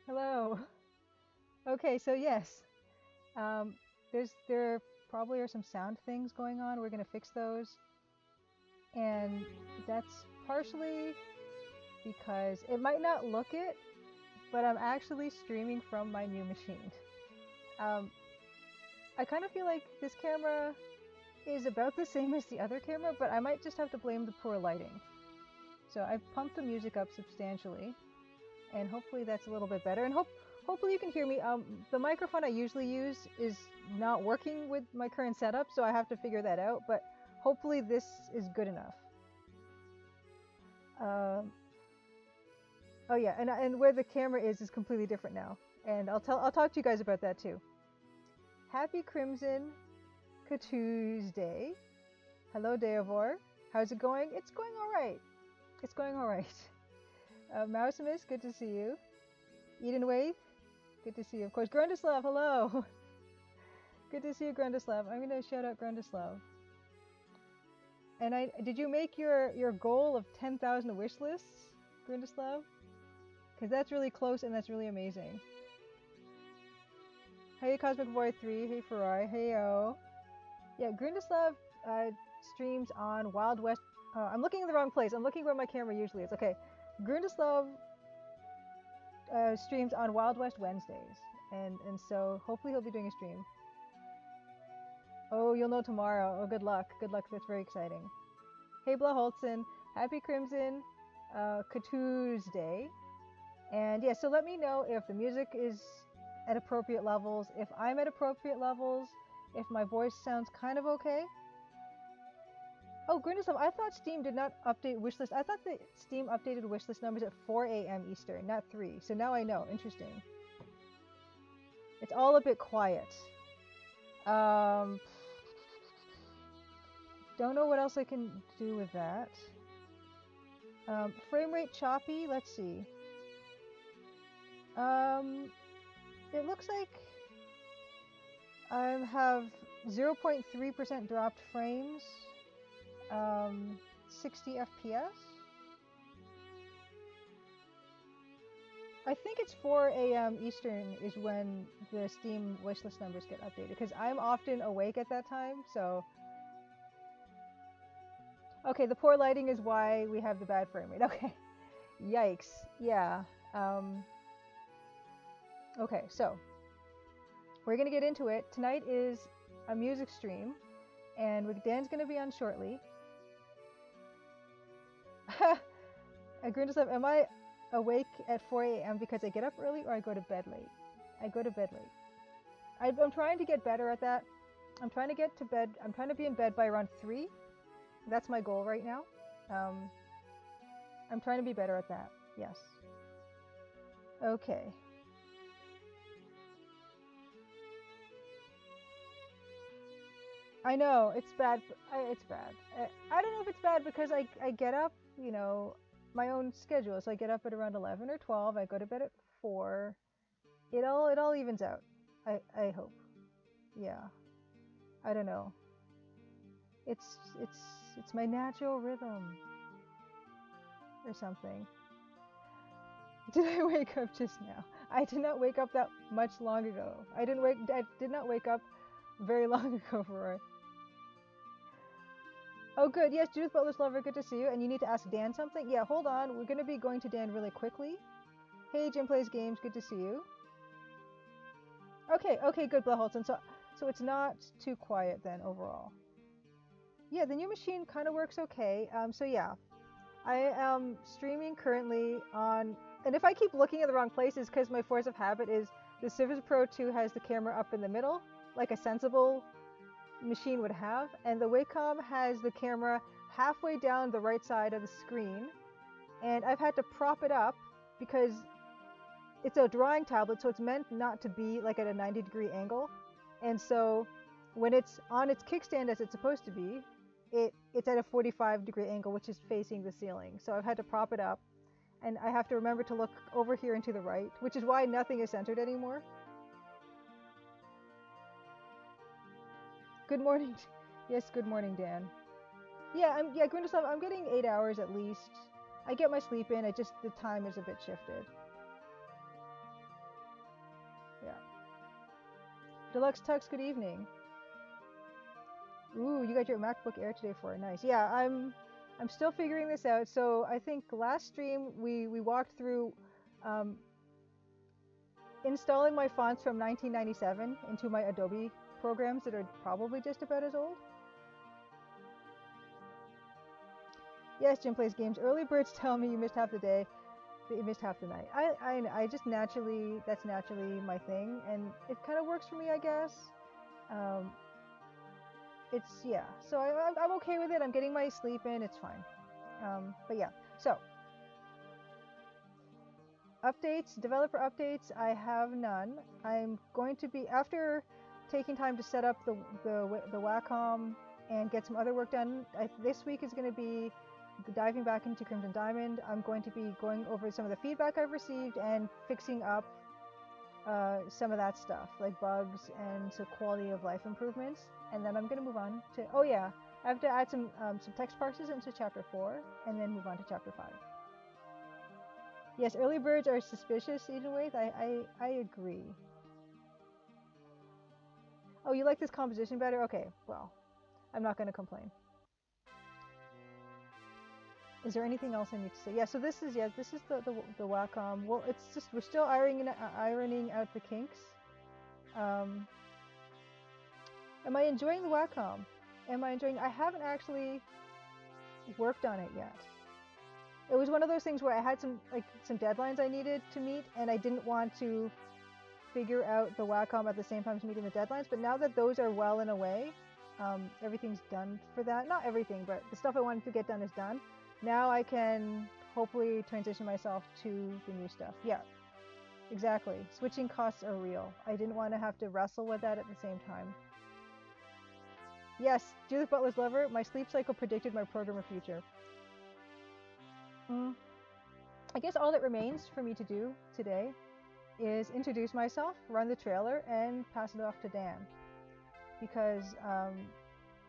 Hello. Okay, so yes, um, there probably are some sound things going on. We're gonna fix those, and that's partially because it might not look it, but I'm actually streaming from my new machine. Um, I kind of feel like this camera is about the same as the other camera, but I might just have to blame the poor lighting. So I've pumped the music up substantially, and hopefully that's a little bit better. And hopefully you can hear me. The microphone I usually use is not working with my current setup, so I have to figure that out. But hopefully this is good enough. Um, oh yeah, and where the camera is completely different now, and I'll talk to you guys about that too. Happy Crimson Tuesday. Hello, Deovor. How's it going? It's going all right. It's going all right. Mousimus, good to see you. Eden Wave, good to see you. Of course, Grundislav, hello. Good to see you, Grundislav. I'm gonna shout out Grundislav. And did you make your goal of 10,000 wish lists, Grundislav? Because that's really close and that's really amazing. Hey, Cosmic Boy 3. Hey, Ferrari. Hey, oh. Yeah, Grundislav streams on Wild West. I'm looking in the wrong place. I'm looking where my camera usually is. Okay, Grundislav streams on Wild West Wednesdays, and so hopefully he'll be doing a stream. Oh, you'll know tomorrow. Oh, good luck. Good luck. That's very exciting. Hey, Blah Holtzen. Happy Crimson Tuesday. And yeah, so let me know if the music is at appropriate levels, if I'm at appropriate levels, if my voice sounds kind of okay. Oh, goodness, I thought Steam did not update wishlist. I thought that Steam updated wishlist numbers at 4 a.m. Eastern, not 3. So now I know. Interesting. It's all a bit quiet. Don't know what else I can do with that. Frame rate choppy. Let's see. It looks like I have 0.3% dropped frames. 60 FPS. I think it's 4 a.m. Eastern is when the Steam wishlist numbers get updated, because I'm often awake at that time, so... Okay, the poor lighting is why we have the bad frame rate. Okay. Yikes. Yeah. Okay, so we're gonna get into it. Tonight is a music stream, and Dan's gonna be on shortly. Grundislav, am I awake at 4 a.m. because I get up early or I go to bed late? I go to bed late. I'm trying to get better at that. I'm trying to get to bed. I'm trying to be in bed by around 3. That's my goal right now. I'm trying to be better at that. Yes. Okay. I know, it's bad. It's bad. I don't know if it's bad because I get up, you know, my own schedule. So I get up at around 11 or 12. I go to bed at 4. It all evens out. I hope. Yeah. I don't know. It's my natural rhythm or something. Did I wake up just now? I did not wake up that much long ago. I did not wake up very long ago, Roy. Oh, good. Yes, Judith Butler's lover, good to see you. And you need to ask Dan something? Yeah, hold on. We're going to be going to Dan really quickly. Hey, Jim Plays Games, good to see you. Okay, good, Blaholton. So it's not too quiet then overall. Yeah, the new machine kind of works okay. So yeah, I am streaming currently on, and if I keep looking at the wrong places, because my force of habit is the Surface Pro 2 has the camera up in the middle, like a sensible machine would have, and the Wacom has the camera halfway down the right side of the screen, and I've had to prop it up because it's a drawing tablet, so it's meant not to be like at a 90-degree angle, and so when it's on its kickstand as it's supposed to be, it's at a 45-degree angle, which is facing the ceiling. So I've had to prop it up, and I have to remember to look over here and to the right, which is why nothing is centered anymore. Good morning. Yes, good morning, Dan. Yeah, Grundislav, I'm getting 8 hours at least. I get my sleep in, the time is a bit shifted. Deluxe Tux, good evening. Ooh, you got your MacBook Air today for it. Nice. Yeah, I'm still figuring this out. So I think last stream we walked through installing my fonts from 1997 into my Adobe programs that are probably just about as old. Yes, Jim plays games. Early birds tell me you missed half the day, that you missed half the night. I just naturally, that's naturally my thing, and it kind of works for me, I guess. Yeah, so I'm okay with it. I'm getting my sleep in, it's fine. But yeah, so updates, developer updates, I have none. I'm going to be, after taking time to set up the Wacom and get some other work done, this week is going to be diving back into Crimson Diamond. I'm going to be going over some of the feedback I've received and fixing up some of that stuff, like bugs and some quality of life improvements. And then I'm going to move on to, oh yeah, I have to add some text parsers into chapter 4 and then move on to chapter 5. Yes, early birds are suspicious, Edenwaith. I agree. Oh, you like this composition better? Okay, well, I'm not going to complain. Is there anything else I need to say? Yeah, so this is the Wacom. Well, it's just, we're still ironing out the kinks. Am I enjoying the Wacom? I haven't actually worked on it yet. It was one of those things where I had some deadlines I needed to meet, and I didn't want to figure out the Wacom at the same time as meeting the deadlines. But now that those are well and away, everything's done for that. Not everything, but the stuff I wanted to get done is done. Now I can hopefully transition myself to the new stuff. Yeah, exactly. Switching costs are real. I didn't want to have to wrestle with that at the same time. Yes, Judith Butler's Lover, my sleep cycle predicted my programmer future. I guess all that remains for me to do today is introduce myself, run the trailer, and pass it off to Dan. Because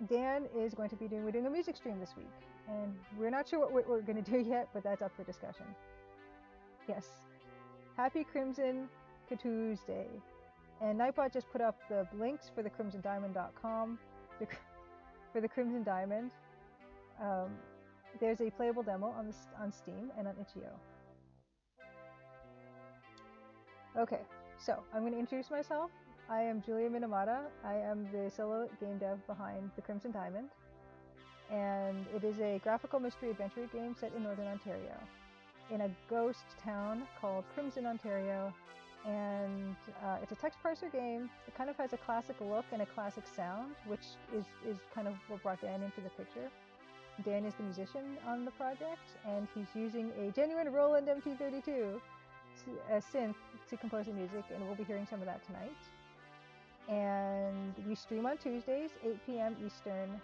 Dan is going to be we're doing a music stream this week. And we're not sure what we're going to do yet, but that's up for discussion. Yes. Happy Crimson Tuesday. And Nightbot just put up the links for the crimsondiamond.com. For the Crimson Diamond. There's a playable demo on Steam and on itch.io. Okay, so I'm going to introduce myself. I am Julia Minamata. I am the solo game dev behind the Crimson Diamond. And it is a graphical mystery adventure game set in Northern Ontario, in a ghost town called Crimson, Ontario. And it's a text parser game. It kind of has a classic look and a classic sound, which is kind of what brought Dan into the picture. Dan is the musician on the project, and he's using a genuine Roland MT32 a synth to compose the music, and we'll be hearing some of that tonight. And we stream on Tuesdays, 8 p.m. Eastern.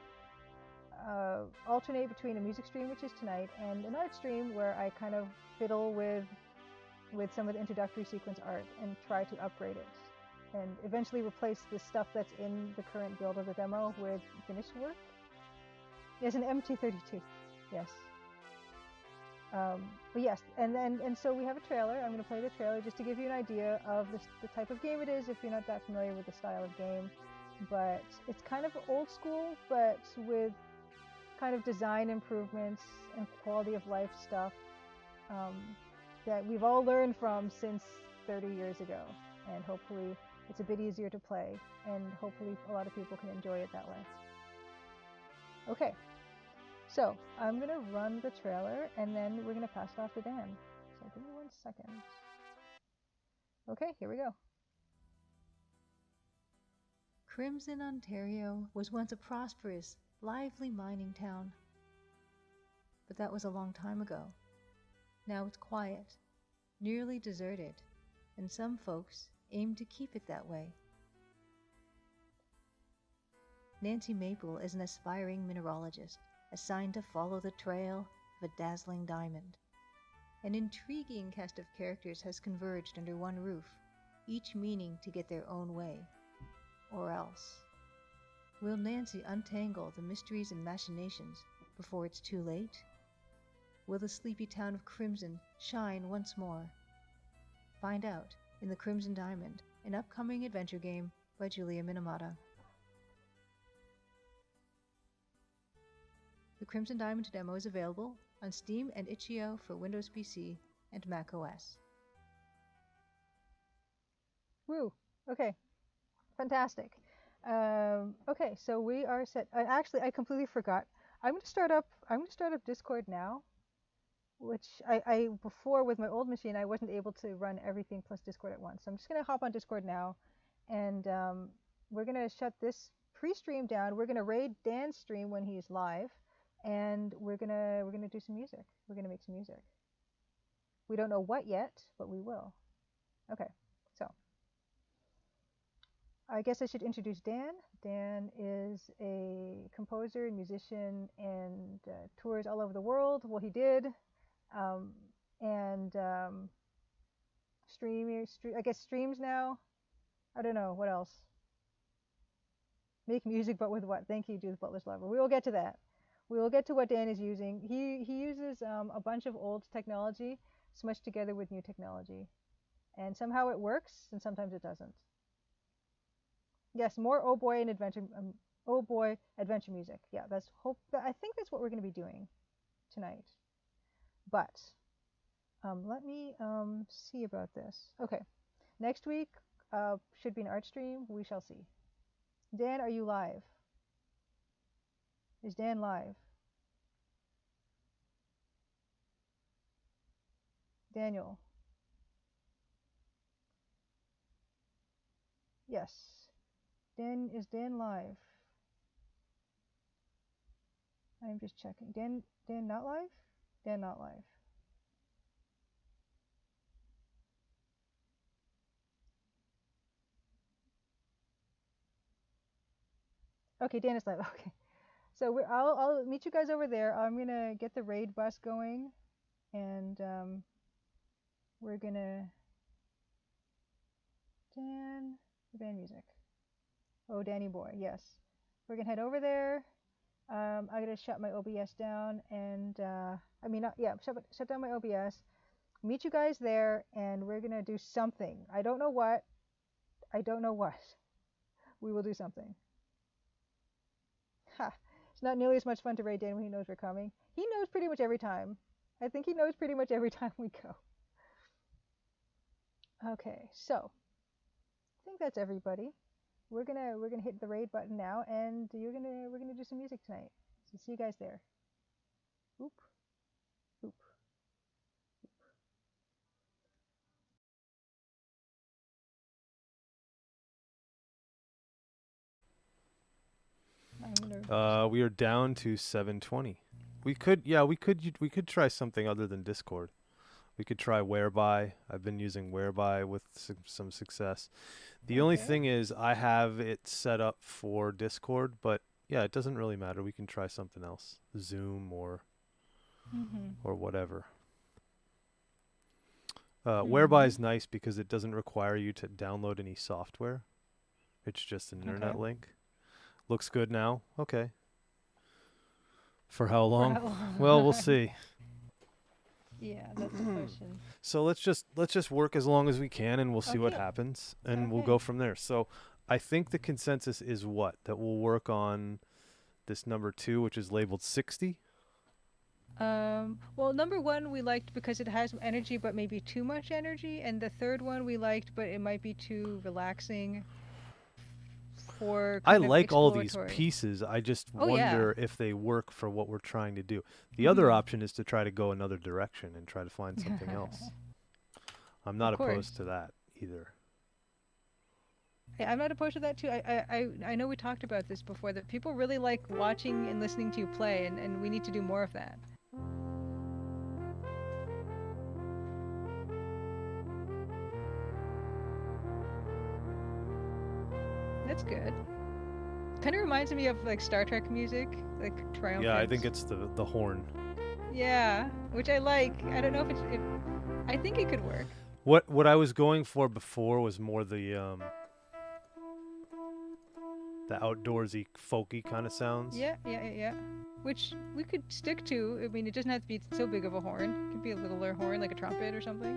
Alternate between a music stream, which is tonight, and an art stream where I kind of fiddle with some of the introductory sequence art and try to upgrade it, and eventually replace the stuff that's in the current build of the demo with finished work. Yes, an MT32. Yes. But yes, and so we have a trailer. I'm going to play the trailer just to give you an idea of the type of game it is if you're not that familiar with the style of game. But it's kind of old school, but with kind of design improvements and quality of life stuff that we've all learned from since 30 years ago. And hopefully it's a bit easier to play, and hopefully a lot of people can enjoy it that way. Okay, so I'm going to run the trailer, and then we're going to pass it off to Dan. So give me 1 second. Okay, here we go. Crimson, Ontario was once a prosperous, lively mining town. But that was a long time ago. Now it's quiet, nearly deserted, and some folks aim to keep it that way. Nancy Maple is an aspiring mineralogist assigned to follow the trail of a dazzling diamond. An intriguing cast of characters has converged under one roof, each meaning to get their own way. Or else. Will Nancy untangle the mysteries and machinations before it's too late? Will the sleepy town of Crimson shine once more? Find out in the Crimson Diamond, an upcoming adventure game by Julia Minamata. The Crimson Diamond demo is available on Steam and itch.io for Windows PC and Mac OS. Woo! Okay, fantastic. Okay, so we are set. Actually, I completely forgot. I'm going to start up Discord now, which I before with my old machine I wasn't able to run everything plus Discord at once. So I'm just going to hop on Discord now, and we're going to shut this pre-stream down. We're going to raid Dan's stream when he's live, and we're gonna do some music. We're going to make some music. We don't know what yet, but we will. Okay, so I guess I should introduce Dan. Dan is a composer, musician, and tours all over the world. Well, he did. I guess streams now. I don't know what else. Make music, but with what? Thank you, Judith Butler's Lover. We will get to that. We will get to what Dan is using. He uses a bunch of old technology smushed together with new technology, and somehow it works, and sometimes it doesn't. Yes, more oh boy and adventure. Oh boy, adventure music. Yeah, I think that's what we're going to be doing tonight. But let me see about this. Okay, next week should be an art stream. We shall see. Dan, are you live? Is Dan live? Daniel. Yes. Is Dan live? I'm just checking. Dan not live? Dan not live. Okay, Dan is live. Okay. So I'll meet you guys over there. I'm gonna get the raid bus going, and we're gonna the band music. Oh, Danny boy, yes. We're gonna head over there. I'm gonna shut my OBS down, and shut down my OBS. Meet you guys there, and we're gonna do something. I don't know what. We will do something. Ha! It's not nearly as much fun to raid Dan when he knows we're coming. He knows pretty much every time. I think he knows pretty much every time we go. Okay, so I think that's everybody. We're gonna hit the raid button now, and we're gonna do some music tonight. So see you guys there. Oop. Oop. We are down to 720. We could try something other than Discord. We could try Whereby. I've been using Whereby with some success. The only thing is I have it set up for Discord, but yeah, it doesn't really matter. We can try something else, Zoom or whatever. Whereby is nice because it doesn't require you to download any software. It's just an internet link. Looks good now. Okay. For how long? Well, we'll see. Yeah, that's the question. So let's just work as long as we can, and we'll see what happens, and we'll go from there. So I think the consensus is that we'll work on this number 2, which is labeled 60. Well, number 1 we liked because it has energy, but maybe too much energy, and the third one we liked, but it might be too relaxing. I like all these pieces. I just wonder if they work for what we're trying to do. The other option is to try to go another direction and try to find something else. I'm not opposed to that either. Yeah, I'm not opposed to that too. I know we talked about this before, that people really like watching and listening to you play, and we need to do more of that. That's good. Kind of reminds me of like Star Trek music, like Triumphant. Yeah, I think it's the horn. Yeah, which I like. I don't know if I think it could work. What I was going for before was more the outdoorsy, folky kind of sounds. Yeah. Which we could stick to. I mean, it doesn't have to be so big of a horn. It could be a littler horn, like a trumpet or something.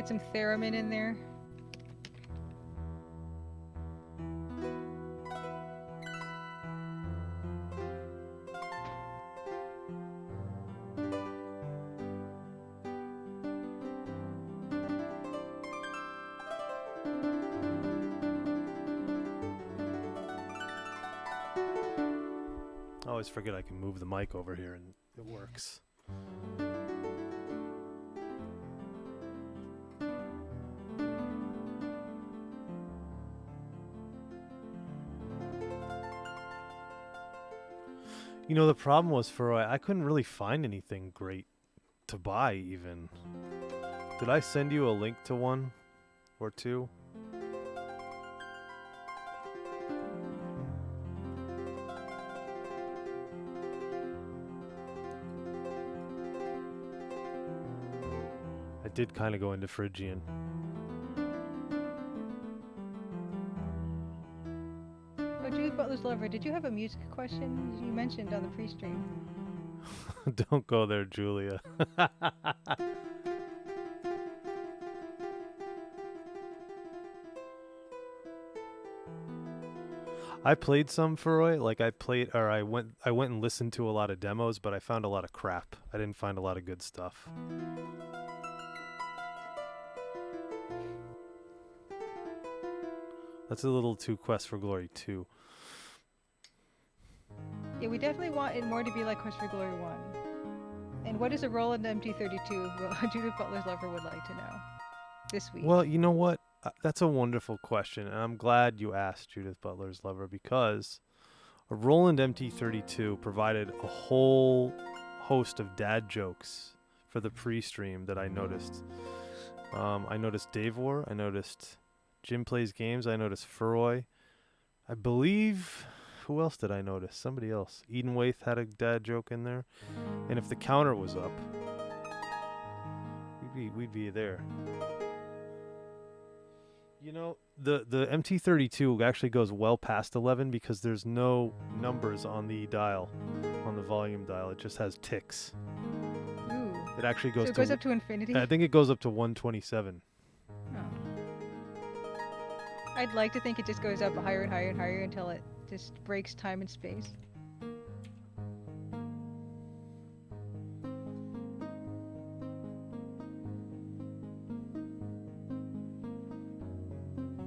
get some theremin in there. I always forget I can move the mic over here and it works. You know, the problem was I couldn't really find anything great to buy even. Did I send you a link to one or two? I did kind of go into Phrygian. Oh, Judith Butler's Lover, did you have a music question you mentioned on the pre-stream? Don't go there, Julia. I played some Furoi, like I went and listened to a lot of demos, but I found a lot of crap. I didn't find a lot of good stuff. That's a little too Quest for Glory 2. Yeah, we definitely want it more to be like Quest for Glory 1. And what is a Roland MT32 Judith Butler's Lover would like to know this week? Well, you know what? That's a wonderful question, and I'm glad you asked, Judith Butler's Lover, because a Roland MT32 provided a whole host of dad jokes for the pre-stream that I noticed. I noticed Davor, I noticed Jim Plays Games, I noticed Furoi. I believe, who else did I notice? Somebody else. Eden Waith had a dad joke in there. And if the counter was up, we'd be there. You know, the MT32 actually goes well past 11 because there's no numbers on the dial, on the volume dial. It just has ticks. Ooh. It actually goes so it goes up to infinity? I think it goes up to 127. Oh. I'd like to think it just goes up higher and higher and higher until it just breaks time and space.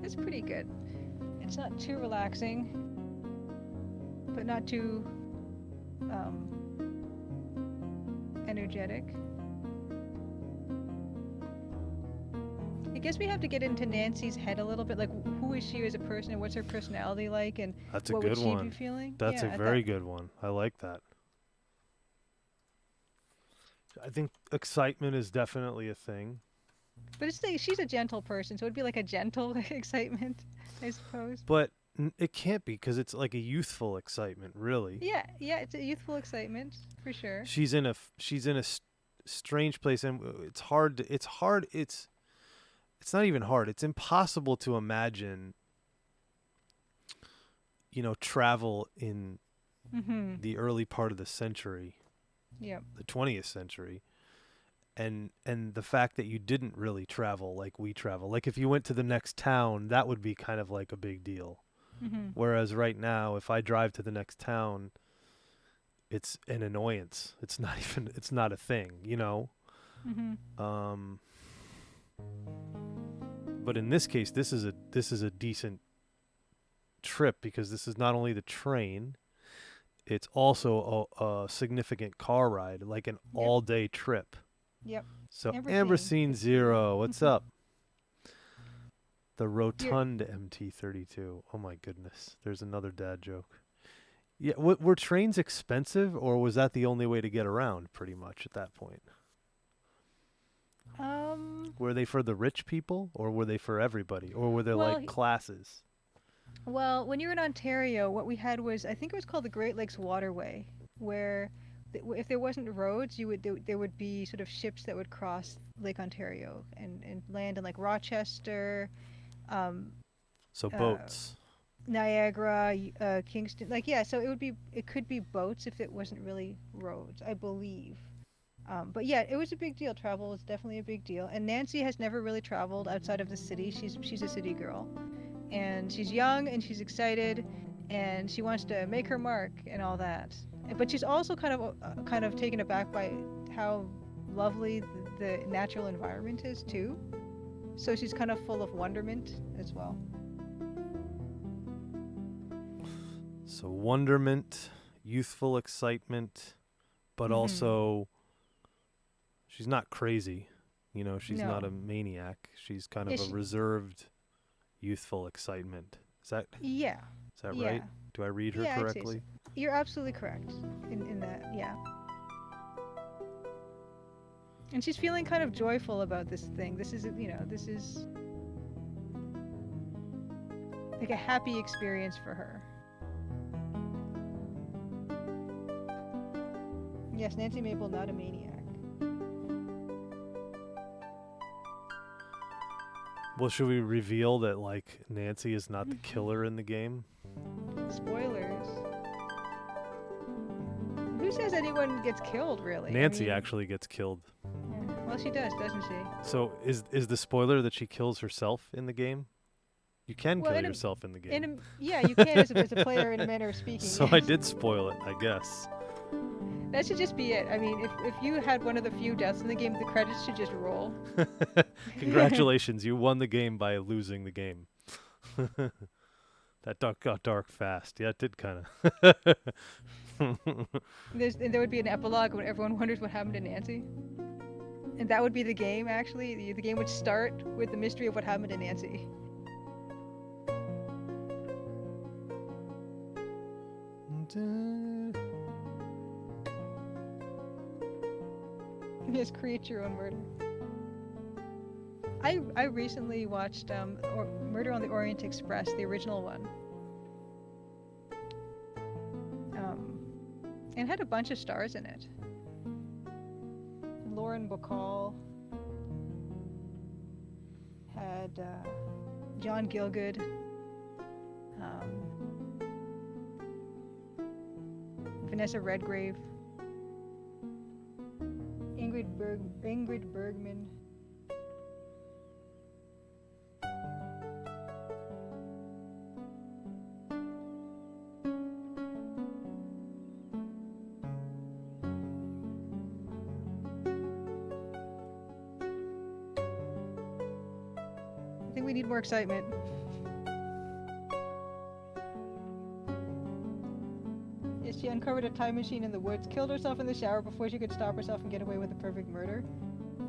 It's pretty good. It's not too relaxing, but not too energetic. I guess we have to get into Nancy's head a little bit, like who is she as a person and what's her personality like, and That's a what good would she one. be feeling? That's Yeah, a very good one. I like that. I think excitement is definitely a thing. But it's like, she's a gentle person, so it'd be like a gentle excitement, I suppose. But it can't be because it's like a youthful excitement, really. Yeah, it's a youthful excitement for sure. She's in a strange place, and it's not even hard. It's impossible to imagine, you know, travel in the early part of the century, the 20th century, and the fact that you didn't really travel like we travel. Like if you went to the next town, that would be kind of like a big deal. Whereas right now, if I drive to the next town, it's an annoyance. It's not a thing, you know? But in this case, this is a decent trip because this is not only the train, it's also a significant car ride, like an all-day trip. So Amberseen Zero, what's up? The rotund MT32. Oh my goodness, there's another dad joke. Yeah, were trains expensive, or was that the only way to get around? Pretty much at that point. Were they for the rich people, or were they for everybody, or were they like classes? Well, when you were in Ontario, what we had was, I think it was called the Great Lakes Waterway, where if there wasn't roads, there would be sort of ships that would cross Lake Ontario and land in like Rochester. So boats. Niagara, Kingston, so it could be boats if it wasn't really roads, I believe. But yeah, it was a big deal. Travel was definitely a big deal. And Nancy has never really traveled outside of the city. She's a city girl, and she's young and she's excited, and she wants to make her mark and all that. But she's also kind of taken aback by how lovely the natural environment is too. So she's kind of full of wonderment as well. So wonderment, youthful excitement, but also she's not crazy. You know, she's not a maniac. She's kind of a reserved, youthful excitement. Is that right? Do I read her correctly? I'd say so. You're absolutely correct in that, yeah. And she's feeling kind of joyful about this thing. This is like a happy experience for her. Yes, Nancy Maple, not a maniac. Well, should we reveal that, like, Nancy is not the killer in the game? Spoilers. Who says anyone gets killed, really? Nancy actually gets killed. Yeah. Well, she does, doesn't she? So is the spoiler that she kills herself in the game? You can kill yourself in the game. Yeah, you can as a player, in a manner of speaking. So yes. I did spoil it, I guess. That should just be it. I mean, if you had one of the few deaths in the game, the credits should just roll. Congratulations, you won the game by losing the game. That got dark fast. Yeah, it did kind of. There would be an epilogue when everyone wonders what happened to Nancy. And that would be the game, actually. The game would start with the mystery of what happened to Nancy. Yes, create your own murder. I recently watched Murder on the Orient Express, the original one. And had a bunch of stars in it. Lauren Bacall had John Gielgud, Vanessa Redgrave, Ingrid Bergman. I think we need more excitement. Yes, she uncovered a time machine in the woods, killed herself in the shower before she could stop herself and get away with a perfect murder.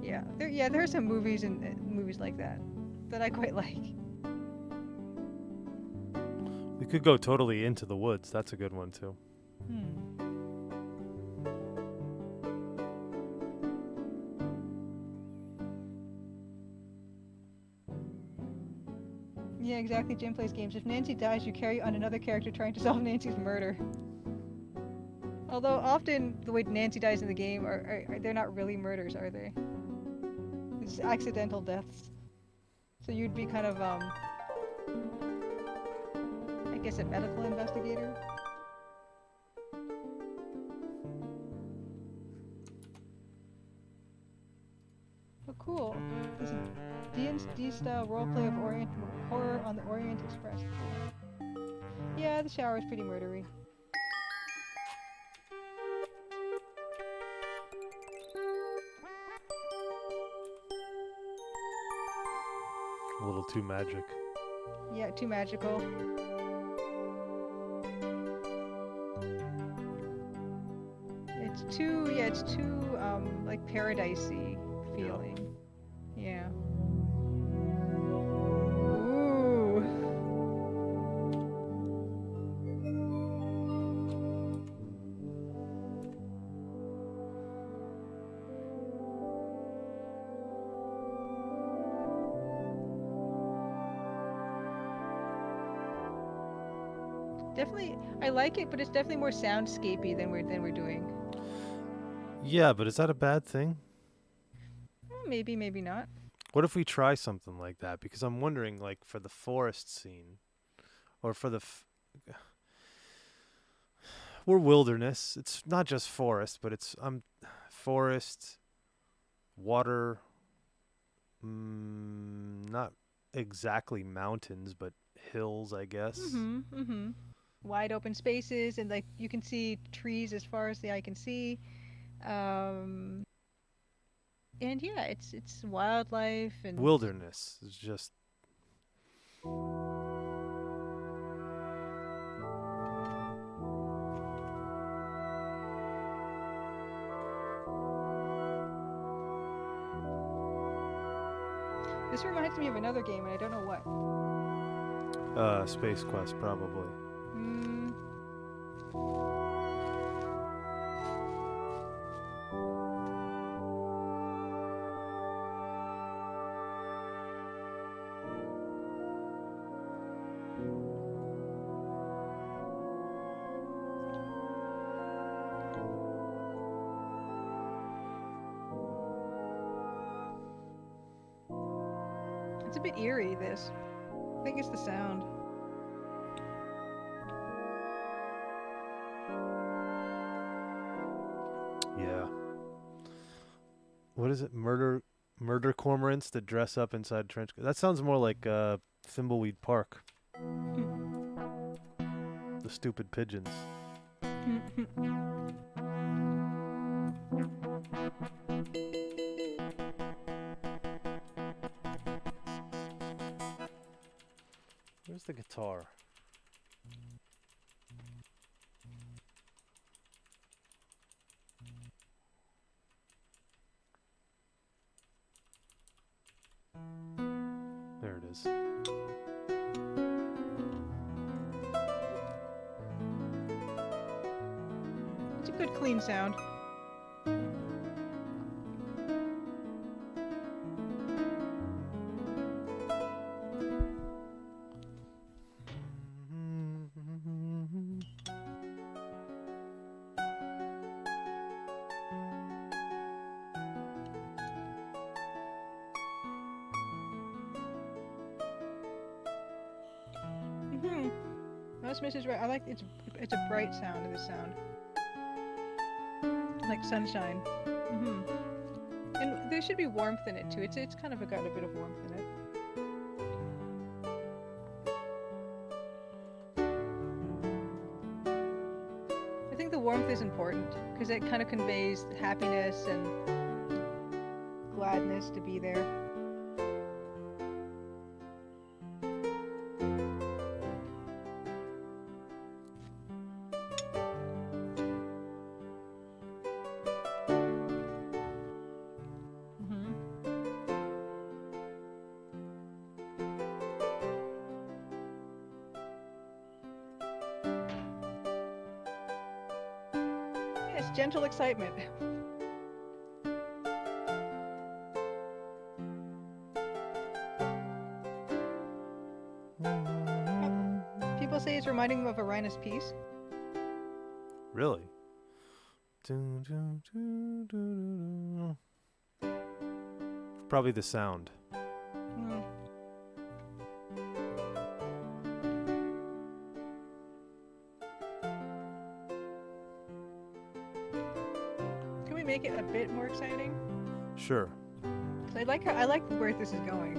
Yeah, there are some movies movies like that I quite like. We could go totally into the woods. That's a good one too. Yeah, exactly. Jim plays games. If Nancy dies, you carry on another character trying to solve Nancy's murder. Although often the way Nancy dies in the game they're not really murders, are they? It's accidental deaths. So you'd be kind of I guess a medical investigator. Oh, cool. This is D&D style roleplay of horror on the Orient Express. Yeah, the shower is pretty murdery. A little too magic. Yeah, too magical. It's too like paradisey feeling. Yeah. Ooh. Definitely, I like it, but it's definitely more soundscapey than we're doing. Yeah, but is that a bad thing? Maybe, maybe not. What if we try something like that? Because I'm wondering, like, for the forest scene, or for the we're wilderness. It's not just forest, but it's forest, water, not exactly mountains, but hills, I guess. Wide open spaces, and like you can see trees as far as the eye can see. And yeah, it's wildlife and Wilderness is just. This reminds me of another game, and I don't know what. Space Quest, probably. It's a bit eerie, this. I think it's the sound. Yeah. What is it? Murder cormorants that dress up inside trench coats. That sounds more like Thimbleweed Park. The stupid pigeons. Where's the guitar? There it is. It's a good clean sound. That's Mrs. Right. I like it's a bright sound in the sound, like sunshine. And there should be warmth in it too. It's kind of got a bit of warmth in it. I think the warmth is important because it kind of conveys happiness and gladness to be there. Gentle excitement. People say it's reminding them of a Rhinus piece. Really? Probably the sound. Make it a bit more exciting? Sure. I like where this is going.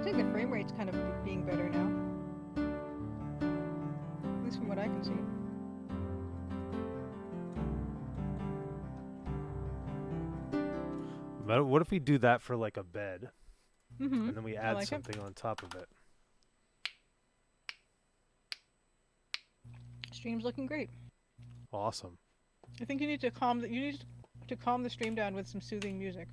The frame rate's kind of being better now. At least from what I can see. What if we do that for like a bed? And then we add something on top of it. Stream's looking great. Awesome. I think you need to calm the stream down with some soothing music.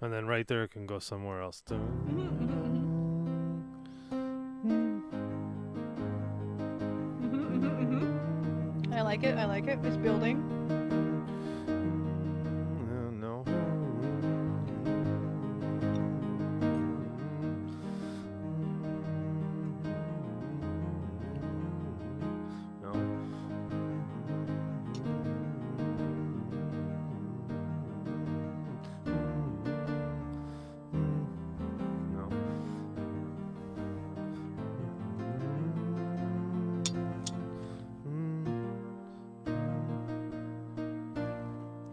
And then right there it can go somewhere else. I like it. I like it. It's building. No. No. No.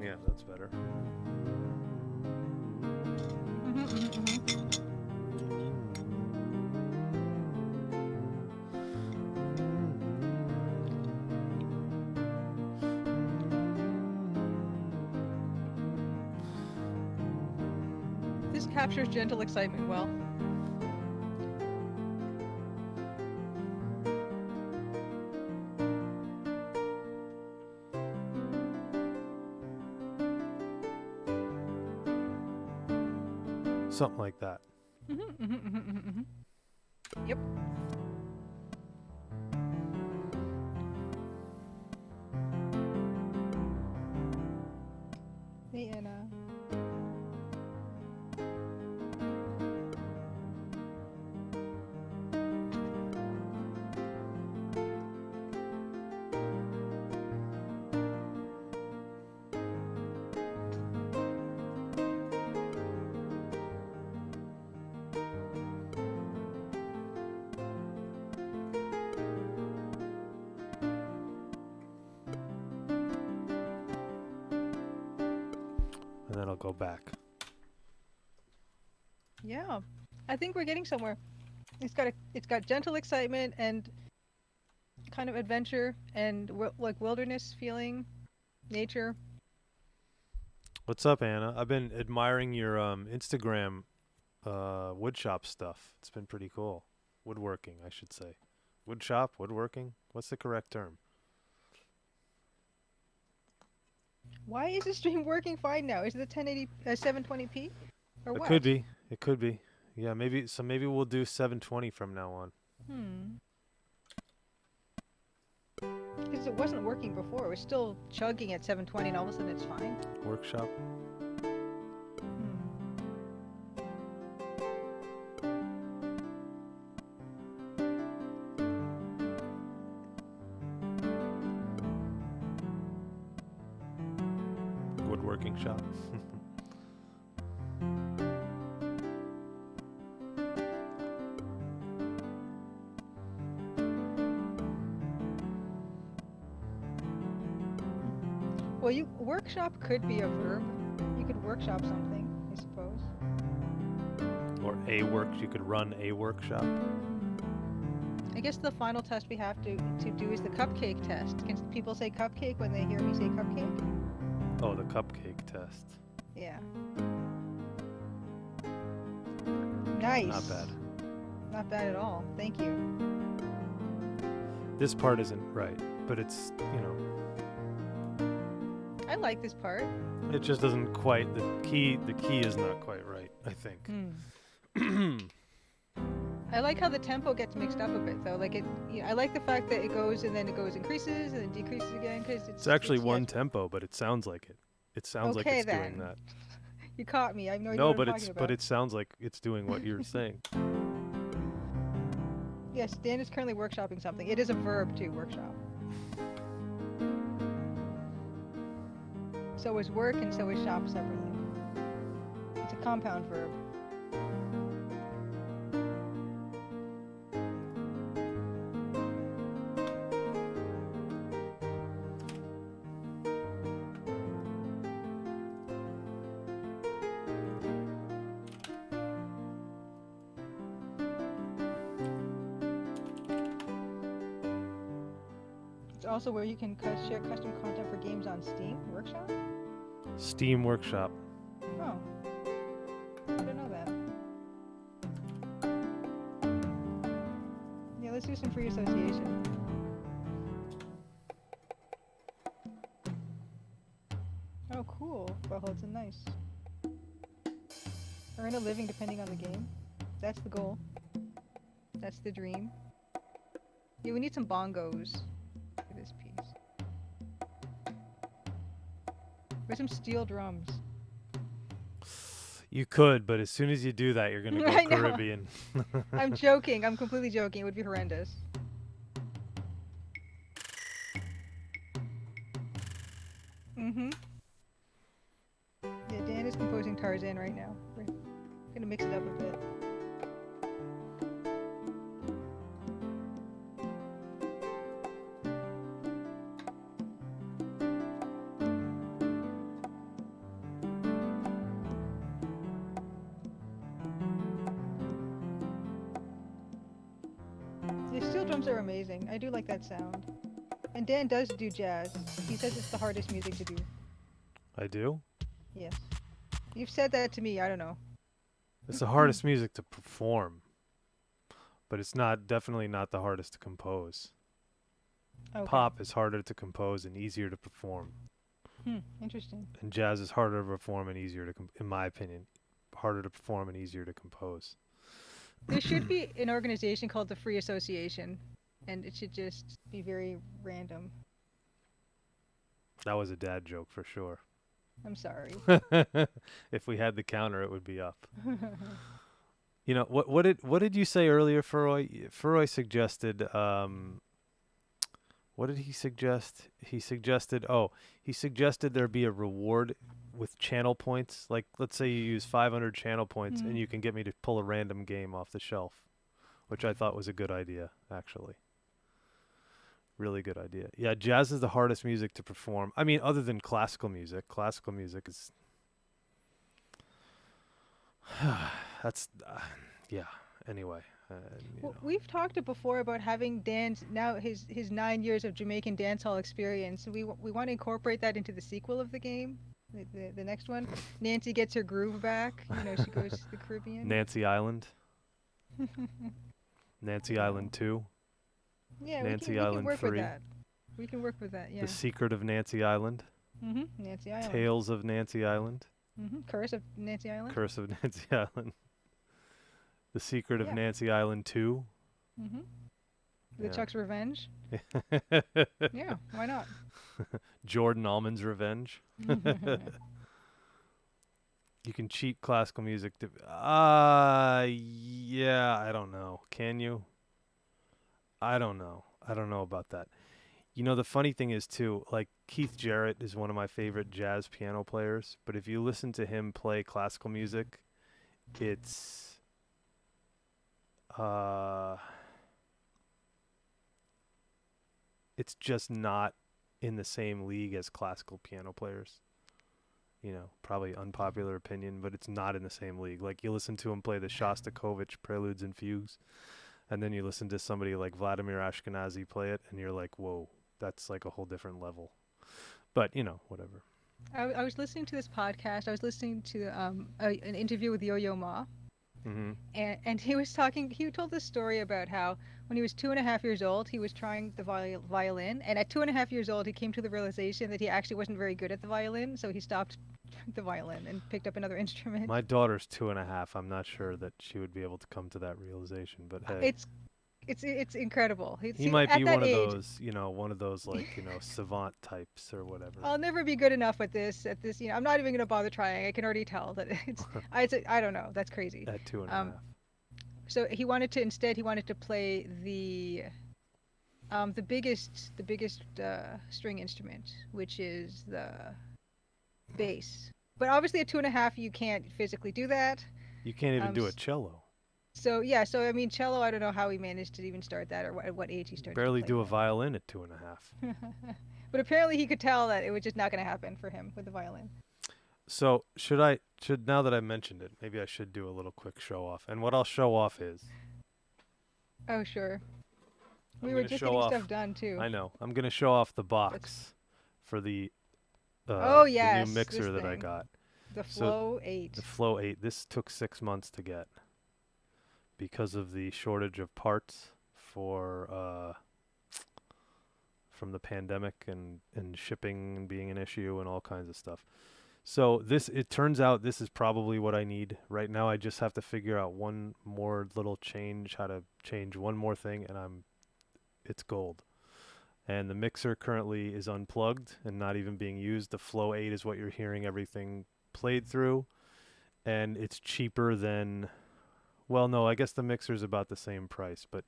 Yeah, that's better. This captures gentle excitement well. Something like that. Yep. Hey, Anna. And then I'll go back. Yeah, I think we're getting somewhere. It's got gentle excitement and kind of adventure and like wilderness feeling, nature. What's up, Anna? I've been admiring your Instagram woodshop stuff. It's been pretty cool. Woodworking, I should say. Woodshop, woodworking? What's the correct term? Why is the stream working fine now? Is it the 1080 720p or It what? could be. It could be. Yeah, maybe we'll do 720 from now on. Because it wasn't working before. It was still chugging at 720 and all of a sudden it's fine. Workshop. Woodworking shop. Well, workshop could be a verb. You could workshop something, I suppose. Or you could run a workshop. I guess the final test we have to do is the cupcake test. Can people say cupcake when they hear me say cupcake? Oh, the cupcake test. Yeah. Nice. Not bad. Not bad at all. Thank you. This part isn't right, but it's, I like this part. it just doesn't quite, the key is not quite right, I think. I like how the tempo gets mixed up a bit though. Like I like the fact that it goes and then it increases and then decreases again because It's actually one tempo, but it sounds like it. It sounds like it's doing that. You caught me. I have no idea No, what but I'm talking about. but it sounds like it's doing what you're saying. Yes, Dan is currently workshopping something. It is a verb too, workshop. So is work and so is shop separately. It's a compound verb. Also where you can share custom content for games on Steam Workshop? Steam Workshop. Oh. I didn't know that. Yeah, let's do some free association. Oh, cool. Well, it's a nice. Earn a living depending on the game. That's the goal. That's the dream. Yeah, we need some bongos for this piece. Or some steel drums. You could, but as soon as you do that, you're gonna I go know. Caribbean. I'm joking. I'm completely joking. It would be horrendous. Mm-hmm. Yeah, Dan is composing Tarzan right now. We're gonna mix it up a bit. The steel drums are amazing. I do like that sound. And Dan does do jazz. He says it's the hardest music to do. I do. Yes. You've said that to me. I don't know. It's the hardest music to perform, but it's definitely not the hardest to compose. Okay. Pop is harder to compose and easier to perform, Interesting. and jazz is harder to perform and easier to, in my opinion, harder to perform and easier to compose. There should be an organization called the Free Association, and it should just be very random. That was a dad joke for sure. I'm sorry. If we had the counter, it would be up. You know what did you say earlier, Furroy? Furroy suggested. What did he suggest? He suggested there be a reward with channel points. Like, let's say you use 500 channel points, and you can get me to pull a random game off the shelf, which I thought was a good idea, actually. Really good idea. Yeah, jazz is the hardest music to perform. I mean, other than classical music. Classical music is... That's... yeah, anyway. We've talked before about having Dan's, now his 9 years of Jamaican dancehall experience. We want to incorporate that into the sequel of the game, the next one. Nancy gets her groove back. You know, she goes to the Caribbean. Nancy Island. Nancy Island 2. Yeah, Nancy we can Island work 3. with that. We can work with that, yeah. The Secret of Nancy Island. Nancy Island. Tales of Nancy Island. Curse of Nancy Island. Curse of Nancy Island. The Secret of Yeah. Nancy Island 2. The Yeah. Chuck's Revenge. Yeah, why not? Jordan Allman's Revenge. You can cheat classical music to... yeah, I don't know. Can you? I don't know. I don't know about that. You know, the funny thing is, too, like, Keith Jarrett is one of my favorite jazz piano players, but if you listen to him play classical music, it's... it's just not in the same league as classical piano players. You know, probably unpopular opinion, but it's not in the same league. Like, you listen to him play the Shostakovich Preludes and Fugues, and then you listen to somebody like Vladimir Ashkenazy play it, and you're like, whoa, that's like a whole different level. But, you know, whatever. I was listening to this podcast. I was listening to an interview with Yo-Yo Ma. And he was talking, he told this story about how when he was 2.5 years old, he was trying the violin. And at 2.5 years old, he came to the realization that he actually wasn't very good at the violin. So he stopped the violin and picked up another instrument. My daughter's 2.5. I'm not sure that she would be able to come to that realization, but hey. It's incredible. He might be one of those, you know, like, you know, savant types or whatever. I'll never be good enough at this, you know, I'm not even going to bother trying. I can already tell that I don't know. That's crazy. At 2.5. So he wanted to play the biggest string instrument, which is the bass. But obviously at 2.5, you can't physically do that. You can't even do a cello. So yeah, I mean, cello, I don't know how he managed to even start that, or at what age he started. Barely to do play a violin at 2.5. But apparently he could tell that it was just not going to happen for him with the violin. So should now that I mentioned it, maybe I should do a little quick show off. And what I'll show off is... Oh, sure. I'm We were gonna just show getting off- stuff done, too. I know. I'm going to show off the box for the yes, new mixer this that I thing. got. The So, Flow 8. The Flow 8. This took 6 months to get because of the shortage of parts for from the pandemic and shipping being an issue and all kinds of stuff. So it turns out this is probably what I need right now. I just have to figure out one more little change, how to change one more thing, and it's gold. And the mixer currently is unplugged and not even being used. The Flow 8 is what you're hearing everything played through, and it's cheaper than, well, no, I guess the mixer is about the same price, but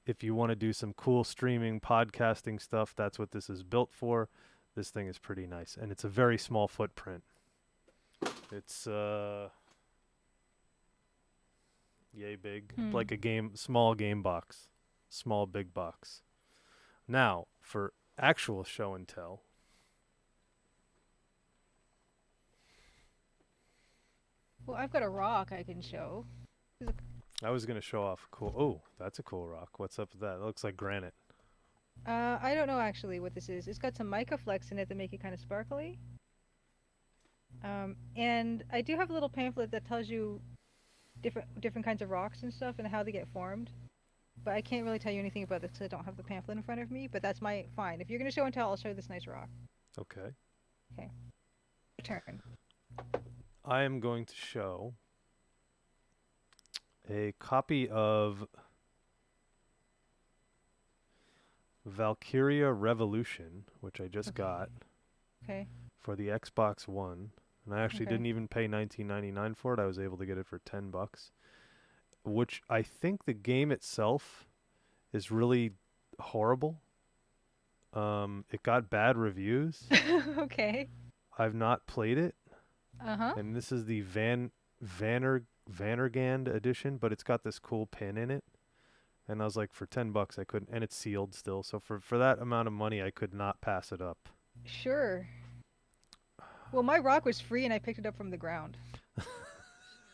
if you want to do some cool streaming, podcasting stuff, that's what this is built for. This thing is pretty nice, and it's a very small footprint. It's yay big, like a small game box, small big box. Now, for actual show and tell. Well, I've got a rock I can show. I was going to show off cool. Oh, that's a cool rock. What's up with that? It looks like granite. I don't know actually what this is. It's got some mica flecks in it that make it kind of sparkly. And I do have a little pamphlet that tells you different kinds of rocks and stuff and how they get formed. But I can't really tell you anything about this because I don't have the pamphlet in front of me. But that's fine. If you're going to show and tell, I'll show you this nice rock. Okay. Okay. Your turn. I am going to show a copy of Valkyria Revolution, which I just got for the Xbox One. And I actually didn't even pay $19.99 for it. I was able to get it for $10, which I think the game itself is really horrible. It got bad reviews. Okay. I've not played it. Uh-huh. And this is the Vannergand edition, but it's got this cool pin in it. And I was like, for $10 I couldn't, and it's sealed still. So for that amount of money, I could not pass it up. Sure. Well, my rock was free and I picked it up from the ground.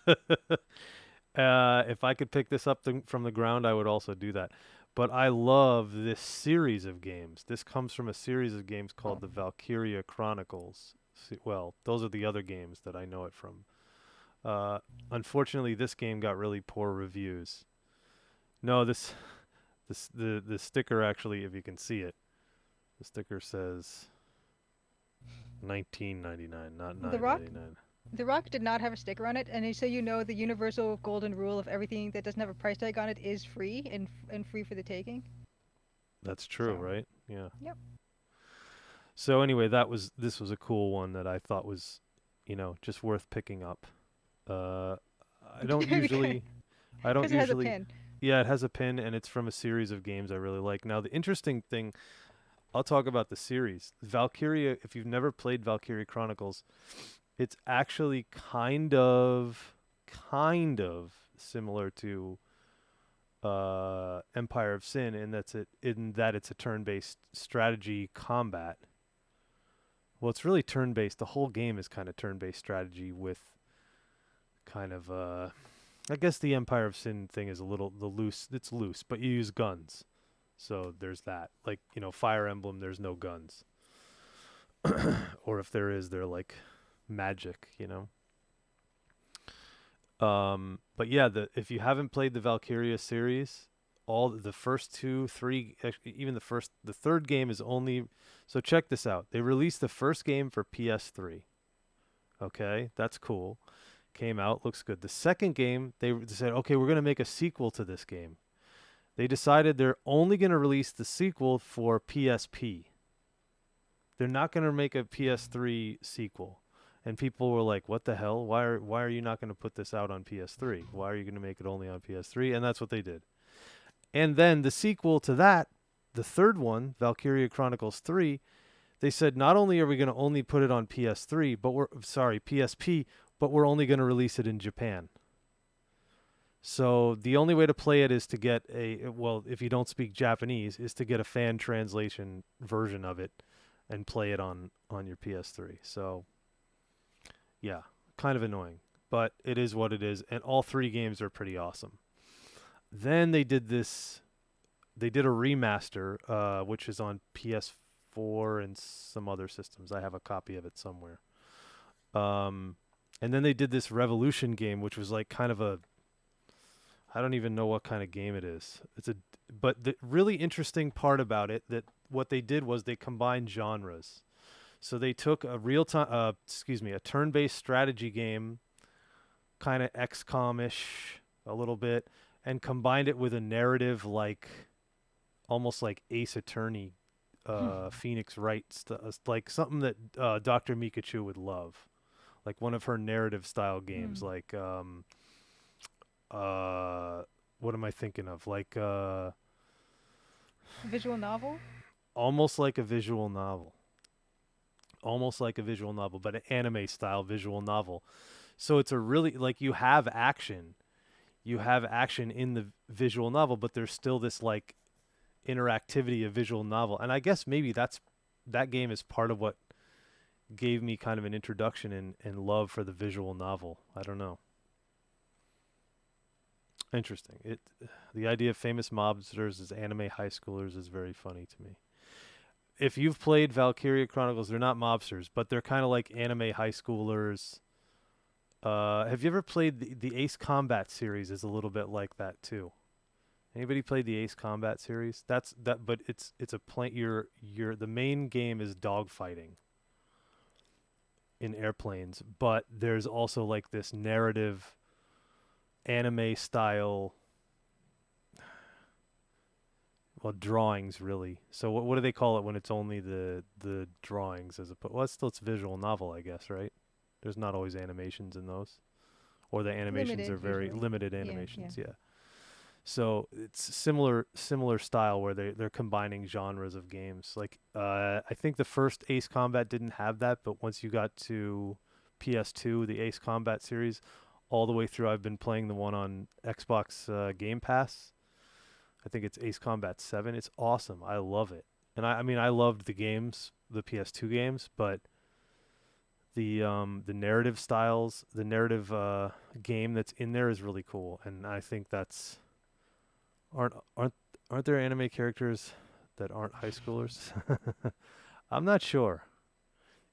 If I could pick this up from the ground, I would also do that. But I love this series of games. This comes from a series of games called the Valkyria Chronicles. Well, those are the other games that I know it from. Unfortunately, this game got really poor reviews. No, the sticker actually, if you can see it, the sticker says $19.99, not $9.99. The rock did not have a sticker on it, and so you know the universal golden rule of everything that doesn't have a price tag on it is free and free for the taking. That's true, right? Yeah. Yep. So anyway, this was a cool one that I thought was, just worth picking up. I don't usually. Because it has a pin. Yeah, it has a pin, and it's from a series of games I really like. Now, the interesting thing, I'll talk about the series. Valkyria, if you've never played Valkyria Chronicles, it's actually kind of similar to Empire of Sin in that it's a turn-based strategy combat. Well, it's really turn-based. The whole game is kind of turn-based strategy with kind of I guess the Empire of Sin thing is it's loose, but you use guns. So there's that. Like, Fire Emblem, there's no guns. Or if there is, they're like magic, But yeah, if you haven't played the Valkyria series, all the first 2, 3, even the third game is only. So check this out. They released the first game for PS3. Okay, that's cool. Came out, looks good. The second game, they said, okay, we're going to make a sequel to this game. They decided they're only going to release the sequel for PSP. They're not going to make a PS3 sequel. And people were like, what the hell? Why are you not going to put this out on PS3? Why are you going to make it only on PS3? And that's what they did. And then the sequel to that, the third one, Valkyria Chronicles 3, they said not only are we going to only put it on PSP, but we're only going to release it in Japan. So the only way to play it is to get if you don't speak Japanese, is to get a fan translation version of it and play it on your PS3. So yeah, kind of annoying, but it is what it is. And all 3 games are pretty awesome. Then they did a remaster, which is on PS4 and some other systems. I have a copy of it somewhere. And then they did this Revolution game, which was like kind of I don't even know what kind of game it is. But the really interesting part about it, that what they did was they combined genres. So they took a a turn-based strategy game, kind of XCOM-ish a little bit, and combined it with a narrative almost like Ace Attorney, Phoenix Wright, like something that Dr. Mikachu would love, like one of her narrative style games, like what am I thinking of? Like Visual novel? almost like a visual novel. Almost like a visual novel, but an anime style visual novel. So it's a really, like, you have action. You have action in the visual novel, but there's still this like interactivity of visual novel. And I guess maybe that game is part of what gave me kind of an introduction and love for the visual novel. I don't know. Interesting. The idea of famous mobsters as anime high schoolers is very funny to me. If you've played Valkyria Chronicles, they're not mobsters, but they're kind of like anime high schoolers. Have you ever played the Ace Combat series? Is a little bit like that too. Anybody played the Ace Combat series? But it's a the main game is dogfighting in airplanes, but there's also like this narrative anime style, well, drawings really. So what do they call it when it's only the drawings as opposed? Well, it's visual novel, I guess, right? There's not always animations in those, or the animations Limited, are very usually. limited Yeah, animations. yeah. Yeah. So it's similar style where they're combining genres of games. Like I think the first Ace Combat didn't have that, but once you got to PS2, the Ace Combat series, all the way through, I've been playing the one on Xbox Game Pass. I think it's Ace Combat 7. It's awesome. I love it. And I mean, I loved the games, the PS2 games, but the narrative styles, the narrative game that's in there is really cool. And I think that's aren't there anime characters that aren't high schoolers? I'm not sure,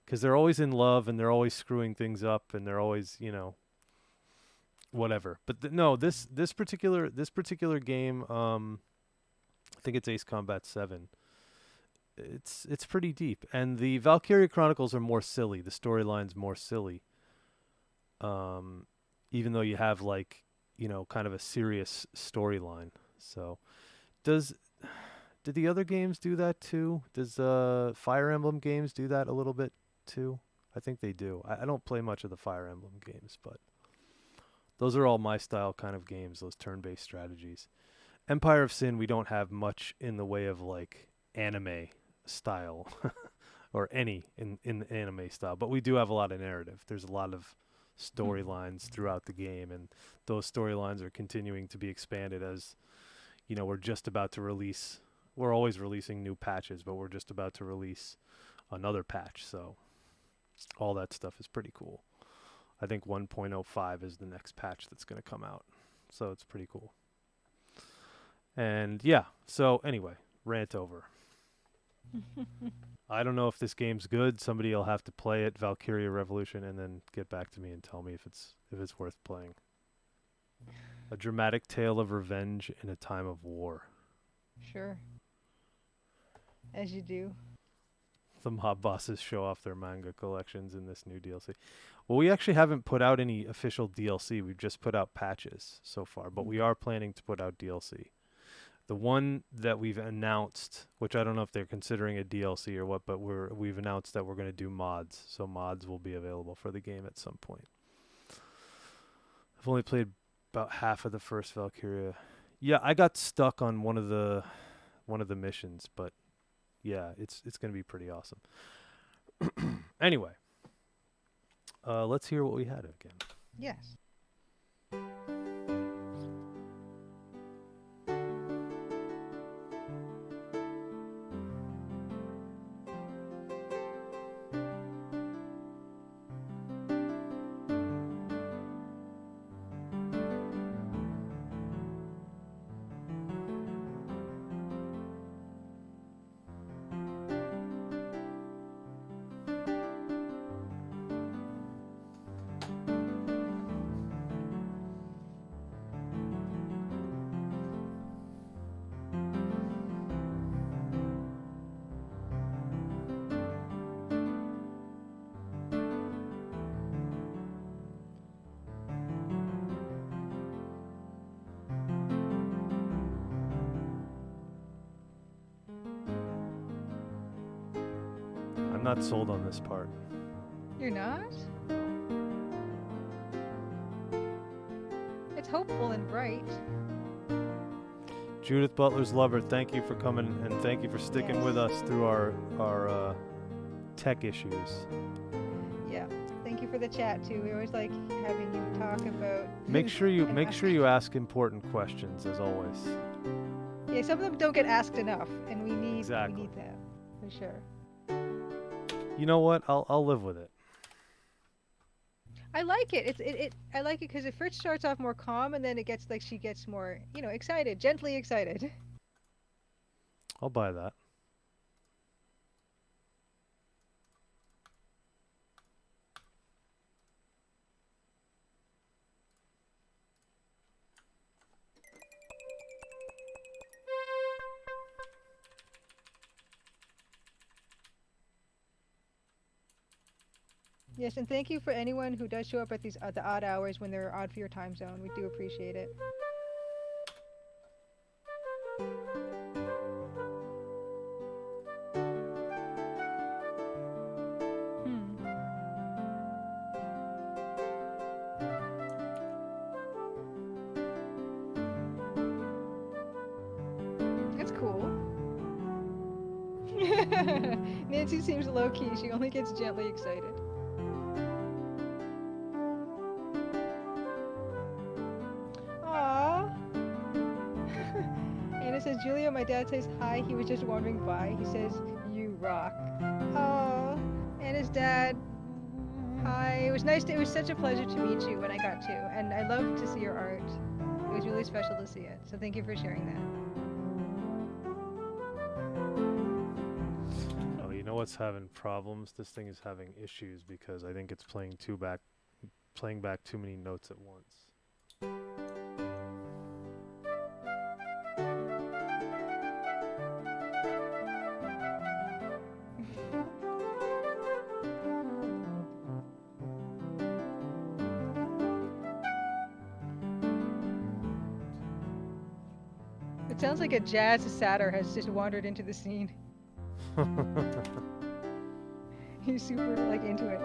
because they're always in love and they're always screwing things up and they're always, whatever. But no, this particular game, I think it's Ace Combat 7. It's pretty deep, and the Valkyria Chronicles are more silly. The storyline's more silly. Even though you have kind of a serious storyline. So, did the other games do that too? Does Fire Emblem games do that a little bit too? I think they do. I don't play much of the Fire Emblem games, but those are all my style kind of games, those turn-based strategies. Empire of Sin, we don't have much in the way of like anime style or any in anime style, but we do have a lot of narrative. There's a lot of storylines throughout the game, and those storylines are continuing to be expanded as we're always releasing new patches, but we're just about to release another patch, so all that stuff is pretty cool. I think 1.05 is the next patch that's going to come out, so it's pretty cool. And yeah, so anyway, rant over. I don't know if this game's good. Somebody will have to play it, Valkyria Revolution, and then get back to me and tell me if it's worth playing. A dramatic tale of revenge in a time of war. Sure. As you do. The mob bosses show off their manga collections in this new DLC. Well, we actually haven't put out any official DLC. We've just put out patches so far, but we are planning to put out DLC. The one that we've announced, which I don't know if they're considering a DLC or what, but we've announced that we're going to do mods. So mods will be available for the game at some point. I've only played about half of the first Valkyria. Yeah, I got stuck on one of the missions, but yeah, it's going to be pretty awesome. Anyway, let's hear what we had again. Yes. not sold on this part. You're not? It's hopeful and bright. Judith Butler's lover, thank you for coming and thank you for sticking with us through our tech issues. Yeah. Thank you for the chat too. We always like having you talk about. Make sure you ask important questions as always. Yeah, some of them don't get asked enough, and we need that for sure. You know what? I'll live with it. I like it. I like it because it first starts off more calm, and then it gets like she gets more, excited, gently excited. I'll buy that. Yes, and thank you for anyone who does show up at these the odd hours when they're odd for your time zone. We do appreciate it. That's cool. Nancy seems low-key. She only gets gently excited. Says, Julia, my dad says hi. He was just wandering by. He says, you rock. Oh, and his dad, hi. It was nice. It was such a pleasure to meet you when I got to. And I love to see your art. It was really special to see it. So thank you for sharing that. Oh, you know what's having problems? This thing is having issues because I think it's playing back too many notes at once. It sounds like a jazz satyr has just wandered into the scene. He's super into it.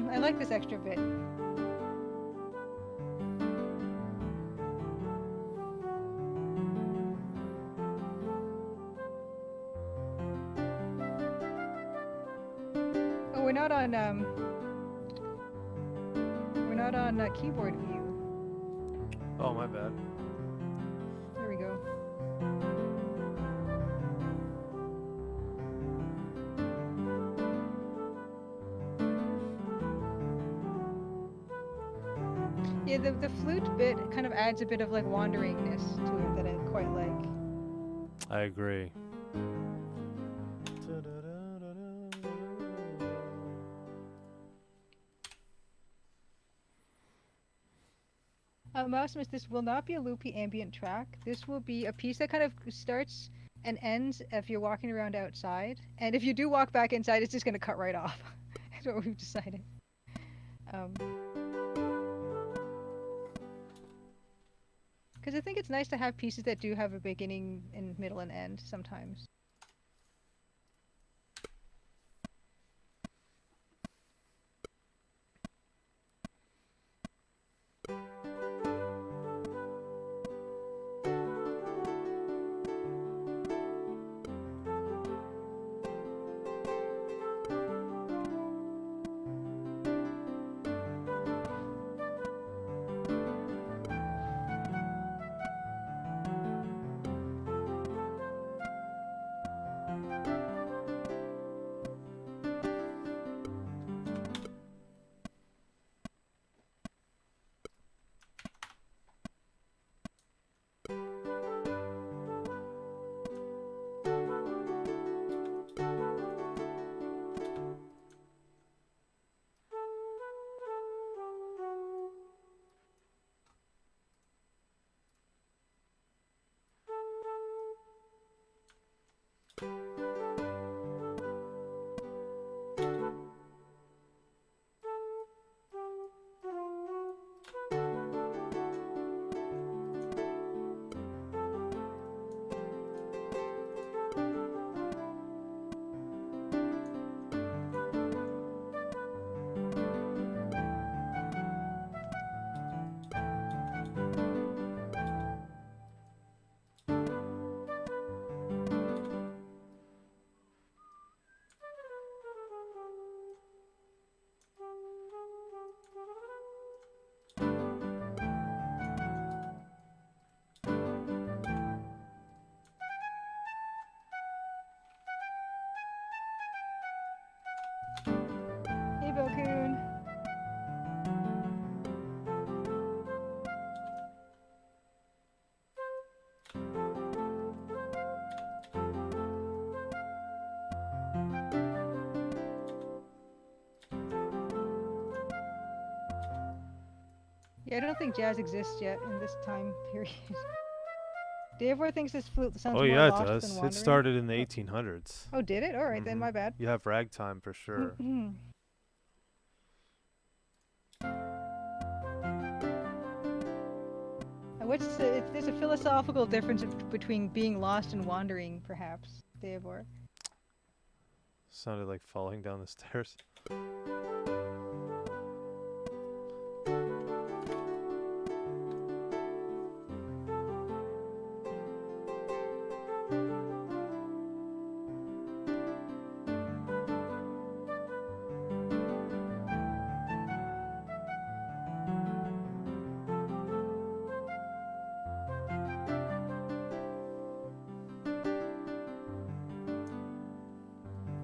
I like this extra bit. Oh, we're not on keyboard view. Oh, my bad. There we go. Yeah, the flute bit kind of adds a bit of wanderingness to it that I quite like. I agree. Mousemas, this will not be a loopy ambient track. This will be a piece that kind of starts and ends if you're walking around outside. And if you do walk back inside, it's just going to cut right off. That's what we've decided. Because I think it's nice to have pieces that do have a beginning and middle and end sometimes. Yeah, I don't think jazz exists yet in this time period. Davor thinks this flute sounds Oh more yeah, it lost than does. wandering. It started in the 1800s. Oh, did it? All right, then my bad. You have ragtime for sure. There's a philosophical difference between being lost and wandering, perhaps, Davor. Sounded like falling down the stairs.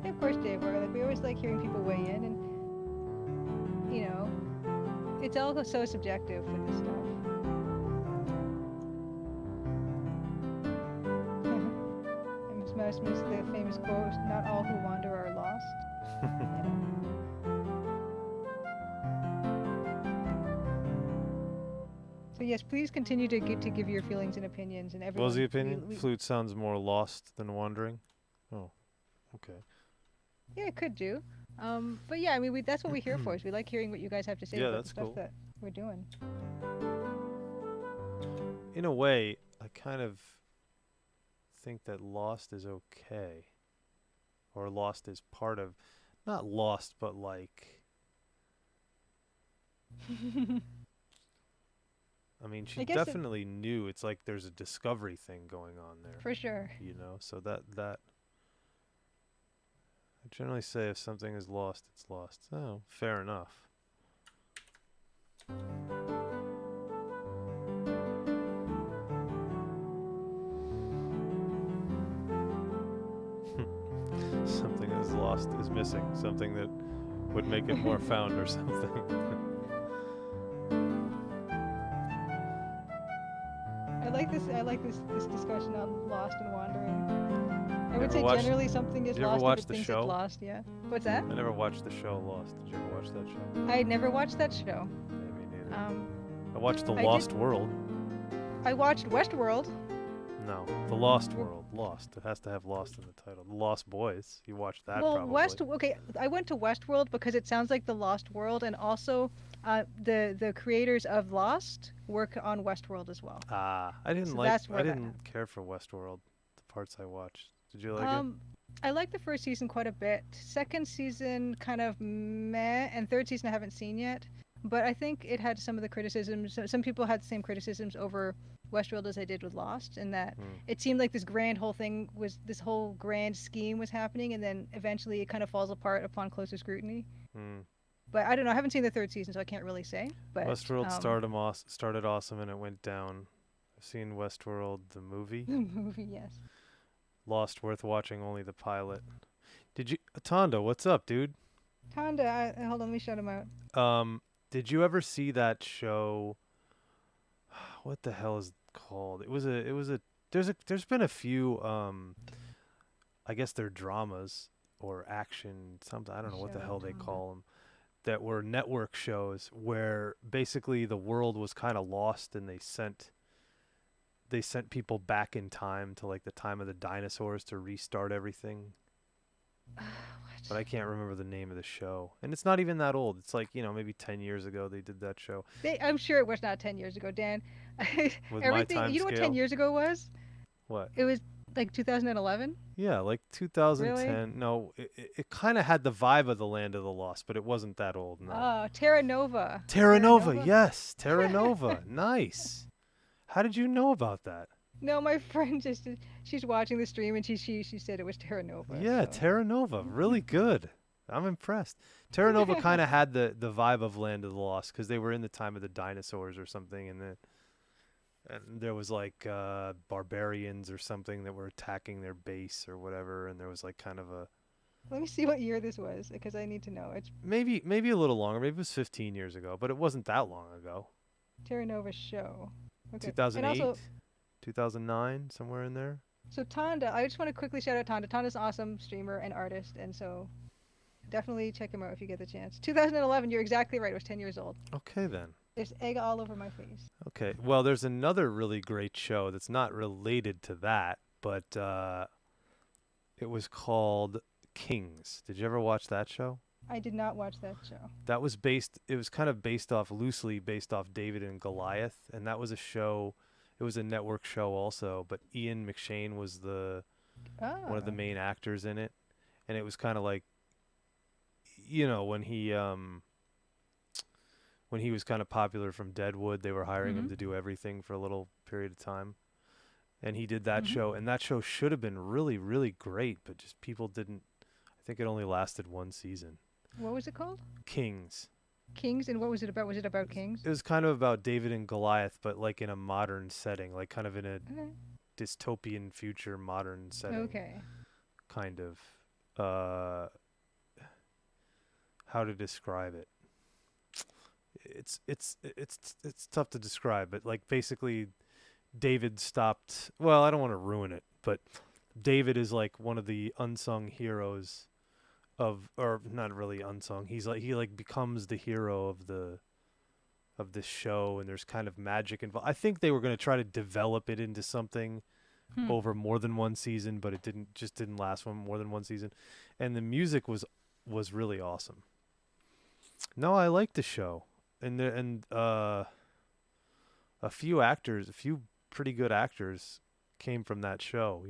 Yeah, of course, Davor. Like, we always like hearing people weigh in, and you know, it's all so subjective with this stuff. I must miss the famous quote, "Not all who wander are lost." So yes, please continue to give your feelings and opinions, and everyone. What was the opinion? Flute sounds more lost than wandering. Oh, okay. Yeah, it could do. But yeah, I mean, that's what we're here for. Is we like hearing what you guys have to say about the stuff that we're doing. In a way, I kind of think that lost is okay. Or lost is part of, not lost, but like. I mean, she definitely knew. It's like there's a discovery thing going on there. For sure. You know, so that I generally say if something is lost, it's lost. Oh, fair enough. Something is lost is missing. Something that would make it more found or something. I like this discussion on lost and wandering. I would say generally something is lost if it thinks it's lost. Yeah. What's that? I never watched the show Lost. Did you ever watch that show? I never watched that show. Maybe neither. I watched The Lost World. I watched Westworld. No, The Lost World. Lost. It has to have Lost in the title. The Lost Boys. You watched that probably. Okay, I went to Westworld because it sounds like The Lost World, and also the creators of Lost work on Westworld as well. I didn't care for Westworld, the parts I watched. Did you like it? I liked the first season quite a bit. Second season kind of meh, and third season I haven't seen yet. But I think it had some of the criticisms. Some people had the same criticisms over Westworld as I did with Lost, in that it seemed like this whole grand scheme was happening, and then eventually it kind of falls apart upon closer scrutiny. But I don't know. I haven't seen the third season, so I can't really say. But Westworld started awesome and it went down. I've seen Westworld the movie. The movie, yes. Lost, worth watching, only the pilot. Did you, Tonda? What's up, dude? Tonda, hold on, let me shout him out. Did you ever see that show? What the hell is it called? There's been a few. I guess they're dramas or action, something. I don't know what the hell they call them. That were network shows where basically the world was kind of lost, and they sent people back in time to like the time of the dinosaurs to restart everything. But I can't remember the name of the show. And it's not even that old. It's like, maybe 10 years ago they did that show. I'm sure it was not 10 years ago, Dan. With my time you know what 10 years ago was? What? It was like 2011? Yeah, like 2010. Really? No, it kind of had the vibe of the Land of the Lost, but it wasn't that old. No. Oh, Terra Nova. Terra Nova, yes. Terra Nova. Nice. How did you know about that? No, my friend she's watching the stream and she said it was Terra Nova. Yeah, so. Terra Nova, really good. I'm impressed. Terra Nova kind of had the vibe of Land of the Lost because they were in the time of the dinosaurs or something, and there was like barbarians or something that were attacking their base or whatever, and there was like kind of a. Let me see what year this was because I need to know. It's maybe a little longer. Maybe it was 15 years ago, but it wasn't that long ago. Terra Nova show. Okay. 2008, 2009, somewhere in there. So Tonda, I just want to quickly shout out Tonda. Tonda's an awesome streamer and artist, and so definitely check him out if you get the chance. 2011, you're exactly right. It was 10 years old. Okay then. There's egg all over my face. Okay. Well, there's another really great show that's not related to that, but it was called Kings. Did you ever watch that show? I did not watch that show. That was it was kind of loosely based off David and Goliath, and that was a show, it was a network show also, but Ian McShane was one of the main actors in it, and it was kind of like, when he was kind of popular from Deadwood, they were hiring him to do everything for a little period of time. And he did that show, and that show should have been really, really great, but just people didn't. I think it only lasted one season. What was it called? Kings. Kings, and what was it about? Was it about kings? It was kind of about David and Goliath, but like in a modern setting, like kind of in a dystopian future modern setting. Okay. Kind of. How to describe it? It's tough to describe, but like basically David stopped, well, I don't want to ruin it, but David is like one of the unsung heroes or not really unsung. He becomes the hero of this show, and there's kind of magic involved. I think they were going to try to develop it into something over more than one season, but it didn't last more than one season. And the music was really awesome. No, I liked the show. And a few pretty good actors came from that show,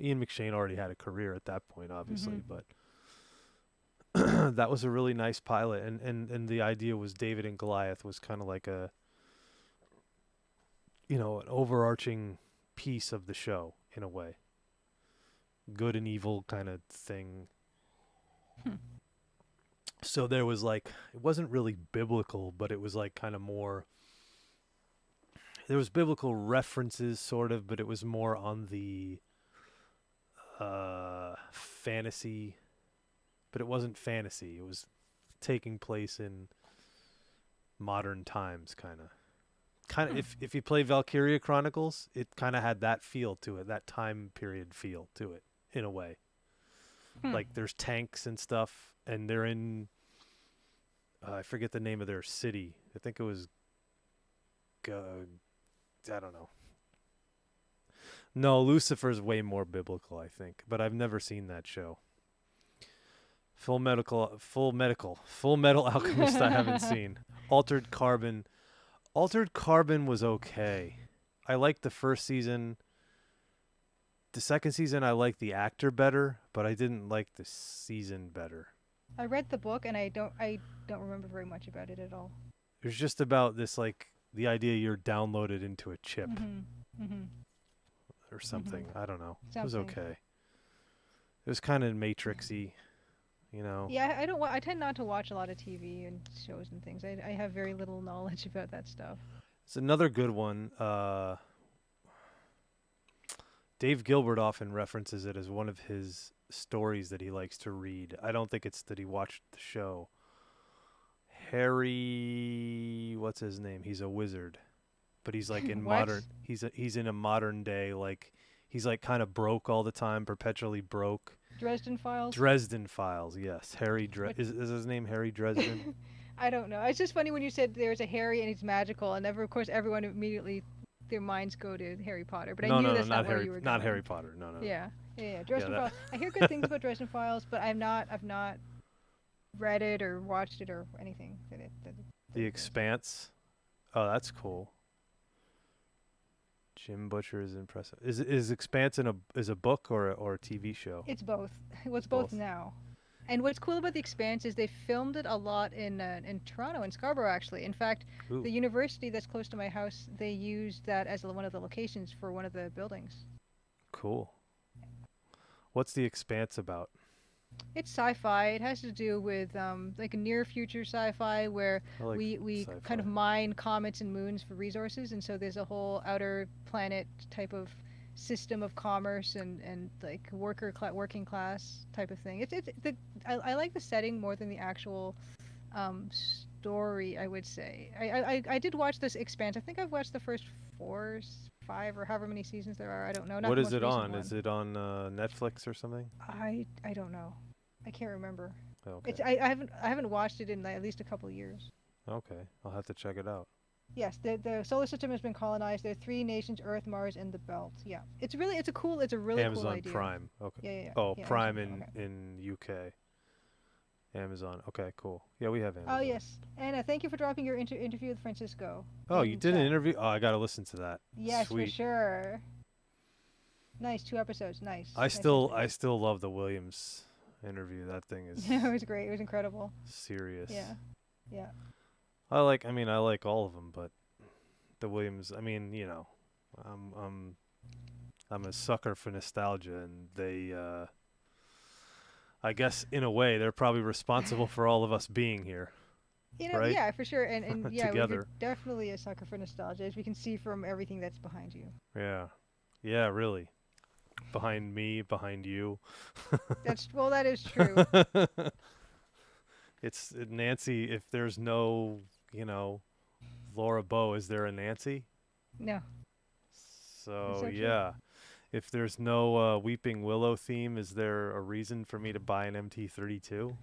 Ian McShane already had a career at that point, obviously, but that was a really nice pilot, and the idea was David and Goliath was kind of like an overarching piece of the show in a way. Good and evil kind of thing. So there was it wasn't really biblical, but it was like kind of more, there was biblical references sort of, but it was more on the fantasy, but it wasn't fantasy. It was taking place in modern times, kind of. If you play Valkyria Chronicles, it kind of had that feel to it, that time period feel to it, in a way. Like there's tanks and stuff, and they're in, I forget the name of their city. I think it was, I don't know. No, Lucifer's way more biblical, I think, but I've never seen that show. Full Metal Alchemist I haven't seen. Altered Carbon was okay. I liked the first season. The second season I liked the actor better, but I didn't like the season better. I read the book, and I don't remember very much about it at all. It was just about this, the idea you're downloaded into a chip or something. I don't know. It was okay. It was kind of Matrixy, Yeah, I tend not to watch a lot of TV and shows and things. I have very little knowledge about that stuff. It's another good one. Dave Gilbert often references it as one of his stories that he likes to read. I don't think it's that he watched the show. Harry, what's his name? He's a wizard, but he's like in modern. He's in a modern day, he's kind of broke all the time, perpetually broke. Dresden Files. Dresden Files, yes. Harry is his name Harry Dresden? I don't know. It's just funny when you said there's a Harry and he's magical, and of course everyone immediately their minds go to Harry Potter. But I knew that's not where you were going. Not Harry Potter. No. Yeah. Dresden Files. I hear good things about Dresden Files, but I've not read it or watched it or anything. The Expanse. Oh, that's cool. Jim Butcher is impressive. Is Expanse is a book or a TV show? It's both. Well, it's both now. And what's cool about The Expanse is they filmed it a lot in Toronto, in Scarborough, actually. In fact, the university that's close to my house, they used that as one of the locations for one of the buildings. Cool. What's The Expanse about? It's sci-fi. It has to do with a near future sci-fi where we sci-fi. kind of mine comets and moons for resources, and so there's a whole outer planet type of system of commerce and working class type of thing. I like the setting more than the actual story, I would say. I did watch this Expanse. I think I've watched the first 4, 5, or however many seasons there are. I don't know. What is it on? Is it on Netflix or something? I don't know. I can't remember. Okay. I haven't watched it in at least a couple of years. Okay, I'll have to check it out. Yes, the solar system has been colonized. There are 3 nations: Earth, Mars, and the Belt. Yeah, it's a really cool Amazon idea. Prime. Okay. Yeah. Oh, Yeah, Prime Amazon Prime. Okay. in UK. Amazon. Okay, cool. Yeah, we have Oh Amazon. yes, Anna, thank you for dropping your interview with Francisco Oh, you in did an chat. interview? Oh, I gotta listen to that. Yes, for Sweet. sure. Nice, 2 episodes. Nice. I Nice, nice, still nice. I still love the Williams interview. That thing is It was great. It was incredible. serious. Yeah. Yeah. I like all of them, but the Williams, I mean, you know, I'm I'm I'm a sucker for nostalgia, and they I guess in a way they're probably responsible for all of us being here, right? Yeah, for sure. And yeah, you're Together. definitely a sucker for nostalgia, as we can see from everything that's behind you. Yeah. Yeah, really. Behind me, behind you. That is true. It's Nancy. If there's no, you know, Laura Bow, is there a Nancy? No, it's So so true. yeah, if there's no Weeping Willow theme, is there a reason for me to buy an MT32?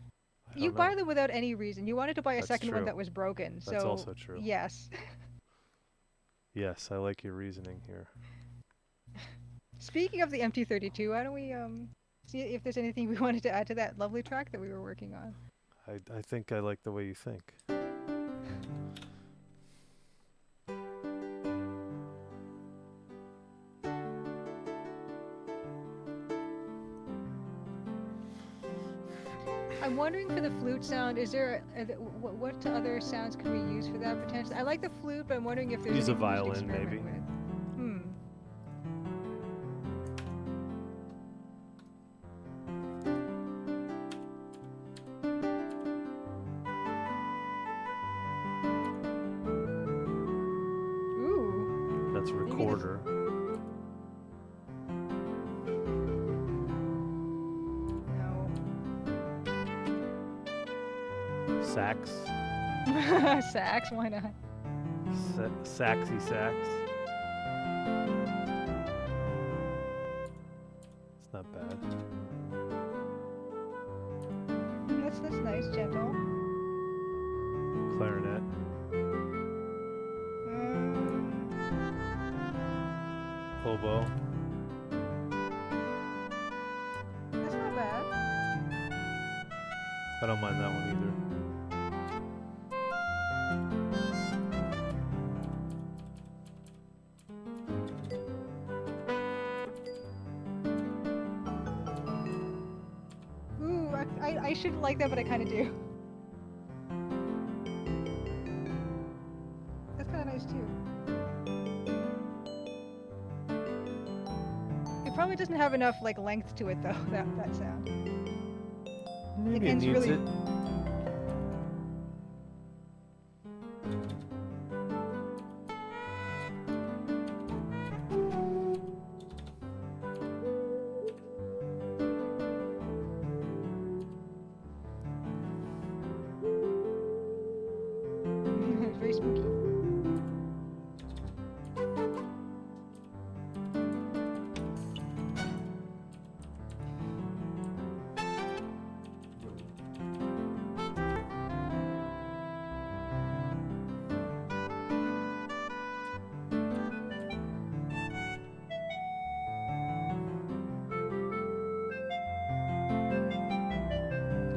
I You don't buy know. them without any reason. You wanted to buy a That's second one true. that was broken, That's so also true. yes. Yes, I like your reasoning here. Speaking of the MT32, why don't we see if there's anything we wanted to add to that lovely track that we were working on? I think I like the way you think. I'm wondering for the flute sound, is there what other sounds can we use for that potentially? I like the flute, but I'm wondering if there's Use a anything we should violin, experiment maybe. with. Hmm. Ooh. That's Maybe this. recorder. No. Sax. Sax, why not? Saxy sax. It's not bad. That's nice, gentle. Clarinet. Oboe. That's not bad. I don't mind that one either. Ooh, I shouldn't like that, but I kind of do. That's kind of nice too. It probably doesn't have enough like length to it though. That sound. Maybe it ends needs really- it. It's very spooky.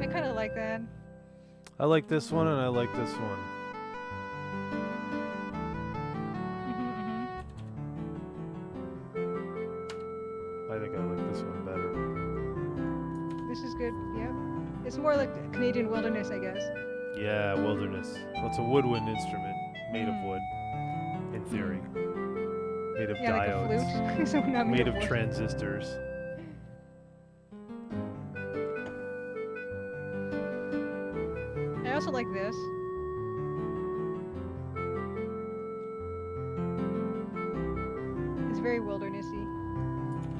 I kind of like that. I like this one and I like this one. I think I like this one better. This is good. Yep. It's more like Canadian wilderness, I guess. Yeah, wilderness. Well, it's a woodwind instrument made of wood, in theory. Made of Yeah, diodes. like a flute. So not Made of wood. transistors. I also like this. It's very wildernessy.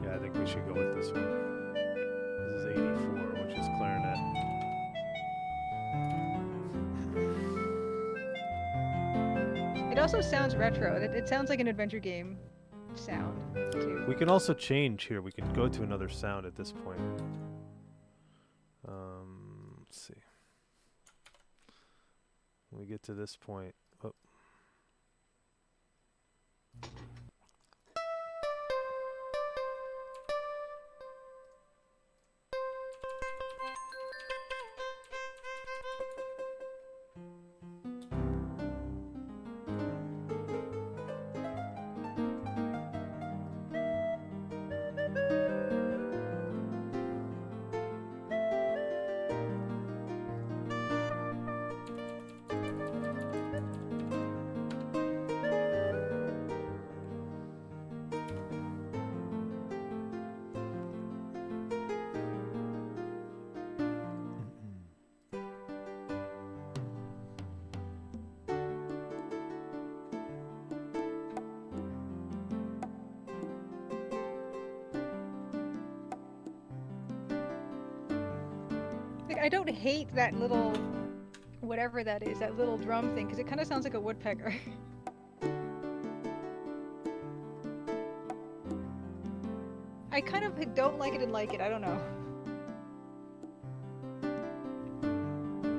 Yeah, I think we should go with this one. This is 84, which is clarinet. It also sounds retro. It sounds like an adventure game sound too. We can also change here. We can go to another sound at this point. Let's see. when we get to this point. Oh. Like, I don't hate that little, whatever that is, that little drum thing, because it kind of sounds like a woodpecker. I kind of don't like it and like it. I don't know.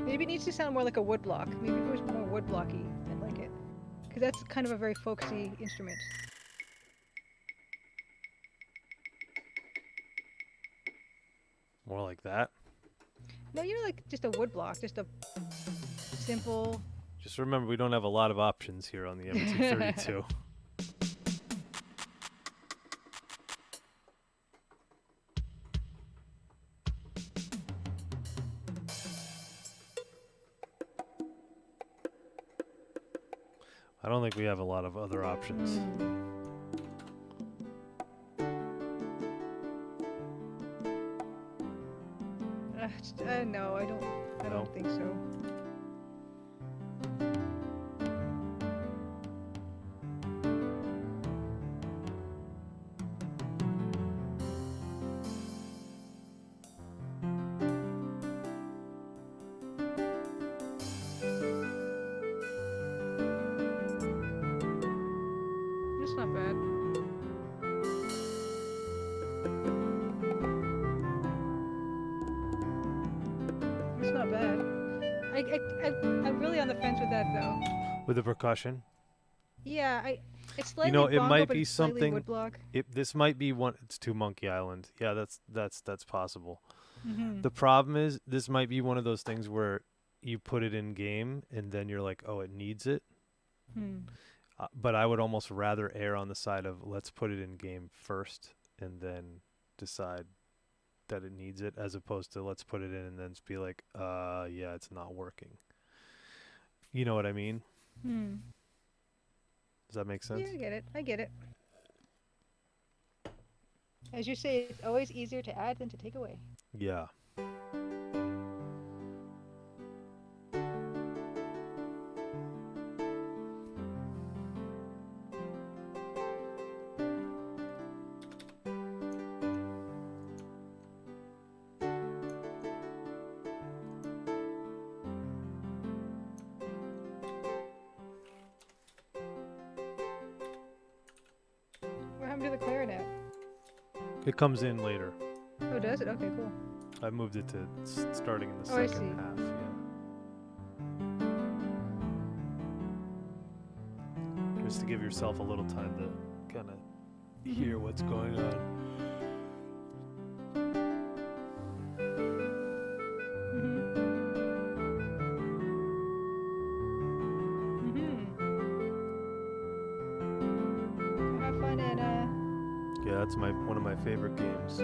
Maybe it needs to sound more like a woodblock. Maybe if it was more woodblocky, I'd like it. Because that's kind of a very folksy instrument. More like that. No, you know, like just a woodblock, just a simple. Just remember, we don't have a lot of options here on the MT32. I don't think we have a lot of other options. No, I don't think so. That's not bad. It's not bad. I'm really on the fence with that though. With the percussion? Yeah, it's slightly You know, it bongo, might but be it's slightly something. woodblock. This might be one. It's too Monkey Island. Yeah, that's possible. Mm-hmm. The problem is, this might be one of those things where you put it in game and then you're like, oh, it needs it. But I would almost rather err on the side of let's put it in game first and then decide that it needs it, as opposed to let's put it in and then just be like, yeah, it's not working. You know what I mean? Does that make sense? Yeah, I get it. As you say, it's always easier to add than to take away. Yeah. What happened to the clarinet? It comes in later. Oh, does it? Okay, cool. I moved it to starting in the Oh, I second see. half. Yeah. Just to give yourself a little time to kind of hear what's going on. Have fun, Anna. Yeah, that's one of my favorite games.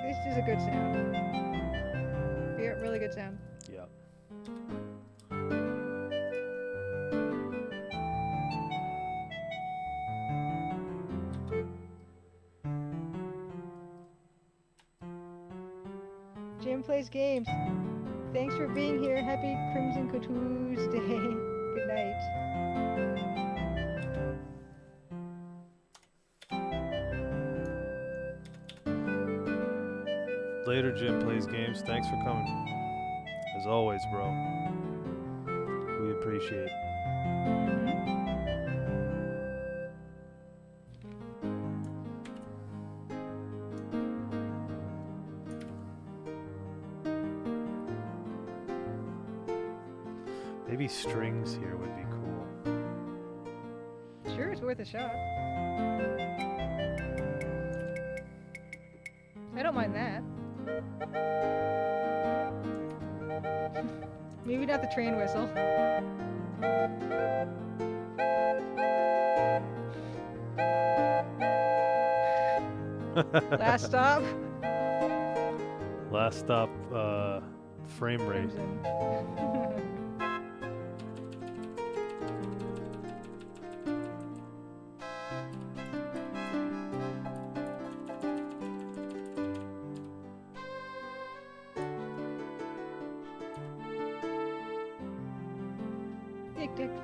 This is a good sound. Yeah, really good sound. Yeah. Jim plays games. Thanks for being here. Happy Crimson Tuesday. Good night. Later, Jim plays games. Thanks for coming. As always, bro. We appreciate it. Maybe strings here would be cool. Sure, it's worth a shot. I don't mind that. Maybe not the train whistle. Last stop. Last stop, frame rate.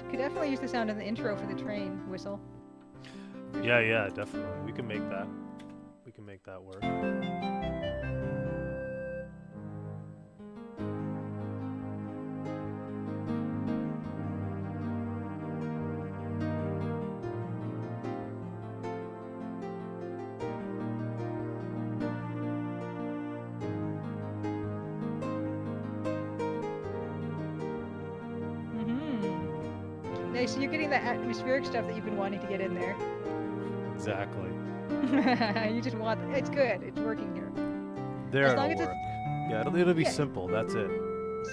Could definitely use the sound in the intro for the train whistle. Yeah, definitely. We can make that. We can make that work. Nice, so you're getting that atmospheric stuff that you've been wanting to get in there. Exactly. You just want it's good. It's working here. There As long it'll as work. Yeah, it'll be yeah. simple. That's it.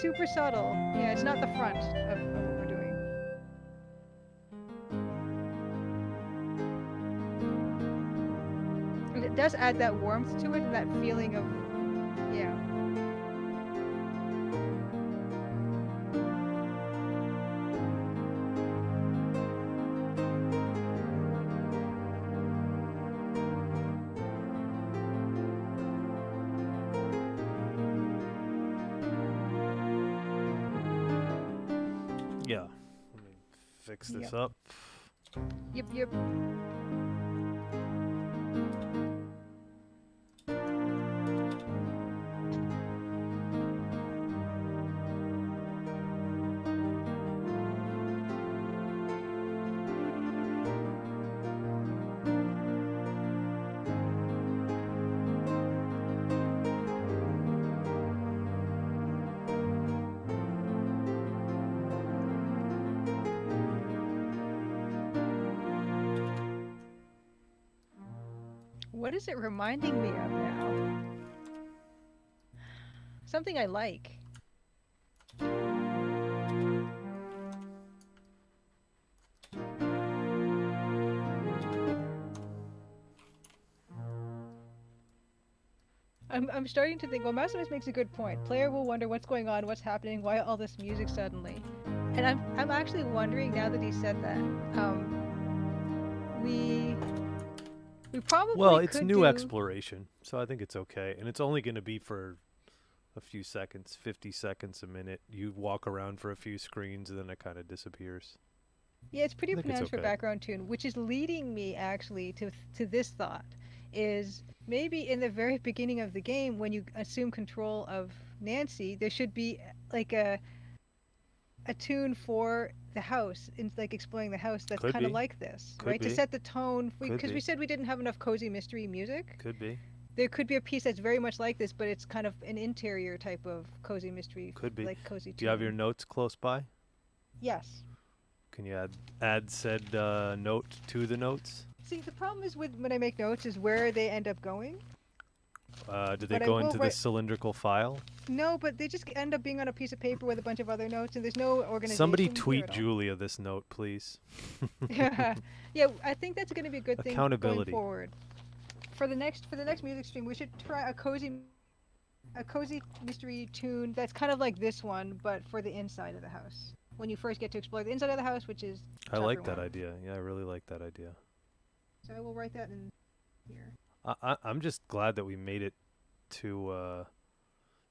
Super subtle. Yeah, it's not the front of what we're doing. And it does add that warmth to it and that feeling of, yeah. Yeah. Let me fix this up. Yep. What is it reminding me of now? Something I like. I'm starting to think, well, Maximus makes a good point. Player will wonder what's going on, what's happening, why all this music suddenly. And I'm actually wondering now that he said that, we probably Well, it's could new do... exploration, so I think it's okay. And it's only going to be for a few seconds, 50 seconds, a minute. You walk around for a few screens, and then it kind of disappears. Yeah, it's pretty pronounced for okay. background tune, which is leading me actually to this thought, is maybe in the very beginning of the game when you assume control of Nancy, there should be like a tune for the house, and like exploring the house that's Could kind of be. like this, Could right? be. To set the tone, Could because be. we said we didn't have enough cozy mystery music. Could be. There could be a piece that's very much like this, but it's kind of an interior type of cozy mystery. Could be. Like cozy tune. Do you have your notes close by? Yes. Can you add said note to the notes? See, the problem is with when I make notes is where they end up going. Do they But I go will into the cylindrical file? No, but they just end up being on a piece of paper with a bunch of other notes, and there's no organization. Somebody there tweet at all. Julia this note, please. Yeah, I think that's going to be a good thing going forward. For the next music stream, we should try a cozy mystery tune that's kind of like this one, but for the inside of the house. When you first get to explore the inside of the house, which is I like chapter that 1. idea. Yeah, I really like that idea. So I will write that in here. I'm just glad that we made it to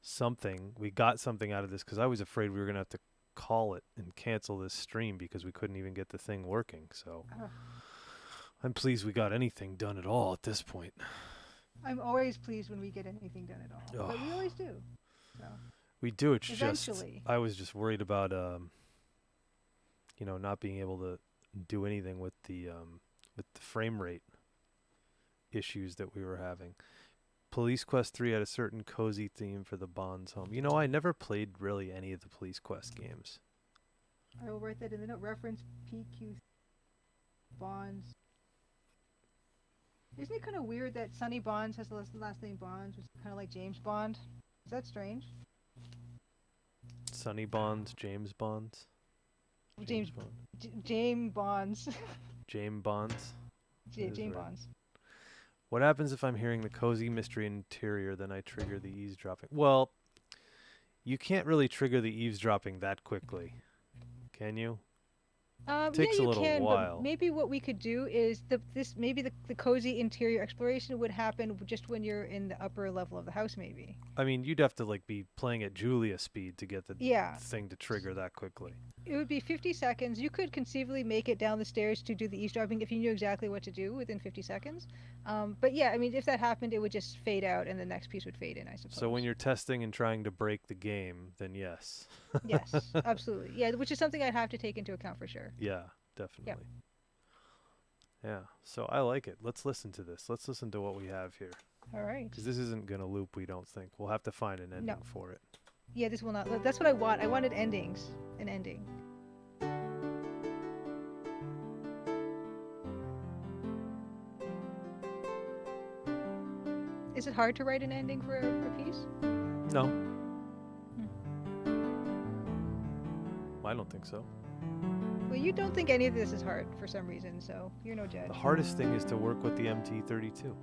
something. We got something out of this because I was afraid we were going to have to call it and cancel this stream because we couldn't even get the thing working. So I'm pleased we got anything done at all at this point. I'm always pleased when we get anything done at all, but we always do. So. We do. It's Eventually. just I was just worried about not being able to do anything with the frame rate issues that we were having. Police Quest 3 had a certain cozy theme for the Bonds home. I never played really any of the Police Quest games. I will write that in the note. Reference PQ Bonds. Isn't it kind of weird that Sonny Bonds has the last name Bonds, which is kind of like James Bond? Is that strange? Sonny Bonds, James Bonds. James Bond. James Bonds. James Bonds. James Bonds. What happens if I'm hearing the cozy mystery interior, then I trigger the eavesdropping? Well, you can't really trigger the eavesdropping that quickly, can you? Takes yeah, a you little can, while. but maybe what we could do is the cozy interior exploration would happen just when you're in the upper level of the house, maybe. I mean, you'd have to like be playing at Julia speed to get the thing to trigger that quickly. It would be 50 seconds. You could conceivably make it down the stairs to do the eavesdropping if you knew exactly what to do within 50 seconds. But yeah, I mean, if that happened, it would just fade out and the next piece would fade in, I suppose. So when you're testing and trying to break the game, then yes. Yes, absolutely. Yeah, which is something I'd have to take into account for sure. Yeah, definitely. Yeah, so I like it. Let's listen to this. Let's listen to what we have here. All right. Because this isn't going to loop, we don't think. We'll have to find an ending for it. Yeah, this will not. That's what I want. I wanted endings. An ending. Is it hard to write an ending for a piece? No. I don't think so. Well, you don't think any of this is hard for some reason, so you're no judge. The hardest thing is to work with the MT32.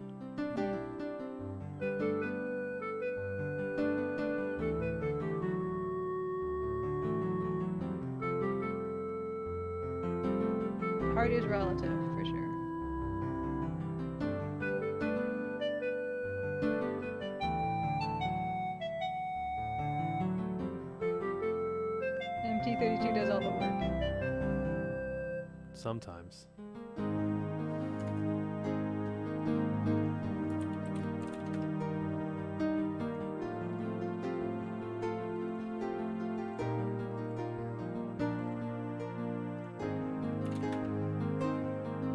Hard is relative, for sure. MT32 does all the work. Sometimes.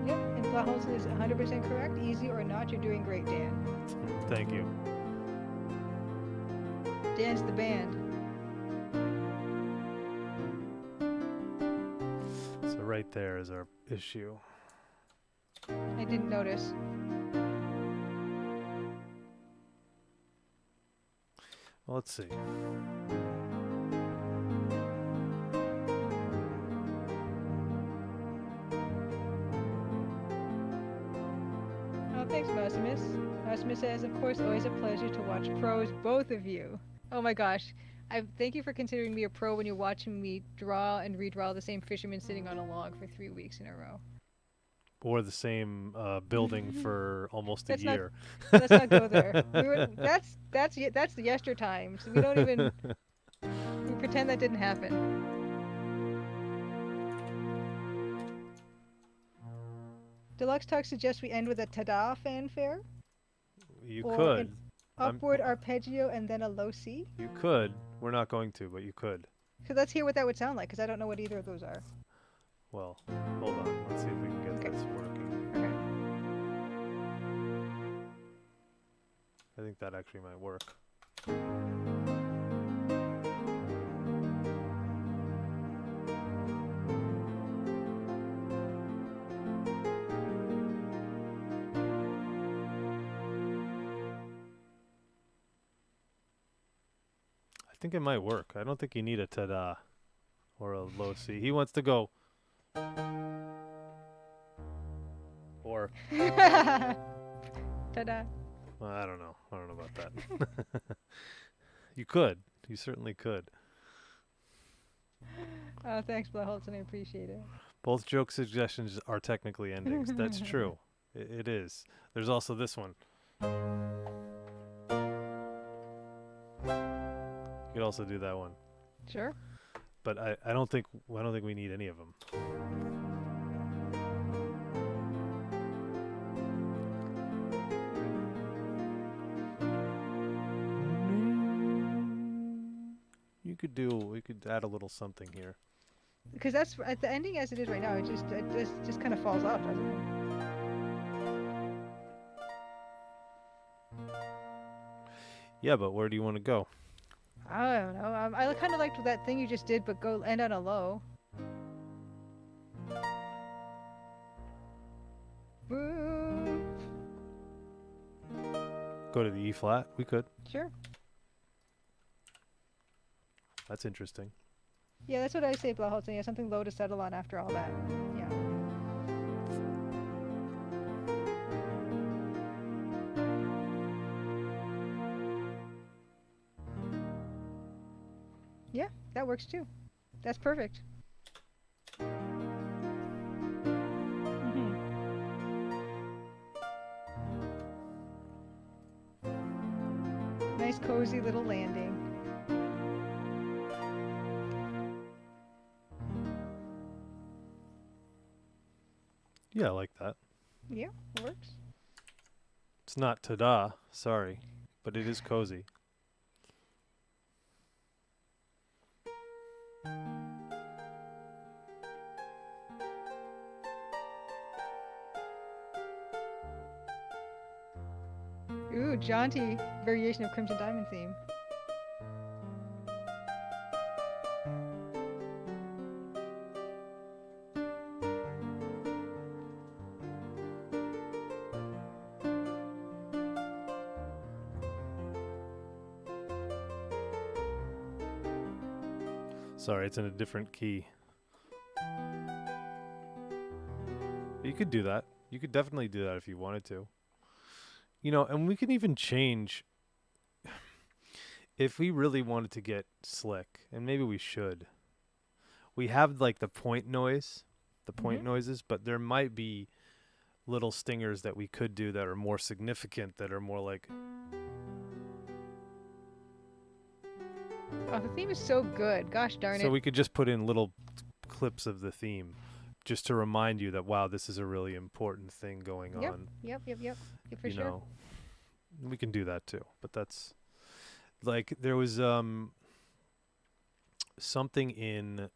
Yep, and Flahos is 100% correct. Easy or not, you're doing great, Dan. Thank you. Dan's the band. So right there is our issue. I didn't notice. Well, let's see. Oh, thanks, Maximus. Maximus says, of course, always a pleasure to watch pros, both of you. Oh my gosh. Thank you for considering me a pro when you're watching me draw and redraw the same fisherman sitting on a log for 3 weeks in a row. Or the same building for almost a year. Let's not go there. That's the yester times. We don't even we pretend that didn't happen. Deluxe Talk suggests we end with a ta-da fanfare. You or could. An upward arpeggio and then a low C. You could. We're not going to, but you could. So let's hear what that would sound like, because I don't know what either of those are. Well, hold on. Let's see if we can get this working. Okay. I think that actually might work. I think it might work. I don't think you need a ta-da or a low C. He wants to go. Or. Ta-da. Well, I don't know. I don't know about that. You could. You certainly could. Oh, thanks, Blaholtzen. I appreciate it. Both joke suggestions are technically endings. That's true. It is. There's also this one. You could also do that one. Sure. But I don't think we need any of them. We could add a little something here. Because that's at the ending as it is right now. It just kind of falls off, doesn't it? Yeah, but where do you want to go? I don't know. I kind of liked that thing you just did, but go end on a low. Woo. Go to the E flat. We could. Sure. That's interesting. Yeah, that's what I say, Blaholzen. Yeah, something low to settle on after all that. Yeah. Yeah, that works too. That's perfect. Nice cozy little landing. Yeah, I like that. Yeah, works. It's not ta-da, sorry, but it is cozy. Ooh, jaunty variation of Crimson Diamond theme. Sorry, it's in a different key. You could do that. You could definitely do that if you wanted to. You know, and we can even change if we really wanted to get slick, and maybe we should. We have like the point noise, the point noises, but there might be little stingers that we could do that are more significant, that are more like... Oh, the theme is so good. Gosh darn it. So we could just put in little clips of the theme just to remind you that, wow, this is a really important thing going on. Yep, for you sure. know, we can do that too. But that's like, there was something in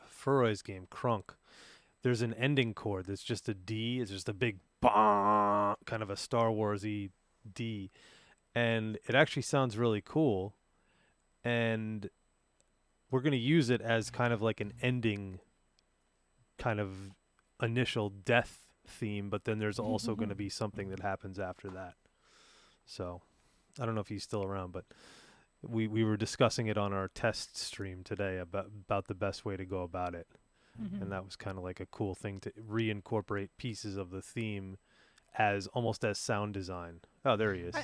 Furoy's game, Crunk. There's an ending chord that's just a D. It's just a big bah, kind of a Star Wars-y D. And it actually sounds really cool. And we're going to use it as kind of like an ending kind of initial death theme, but then there's also going to be something that happens after that. So I don't know if he's still around, but we were discussing it on our test stream today about the best way to go about it. And that was kind of like a cool thing to reincorporate pieces of the theme as almost as sound design. Oh, there he is.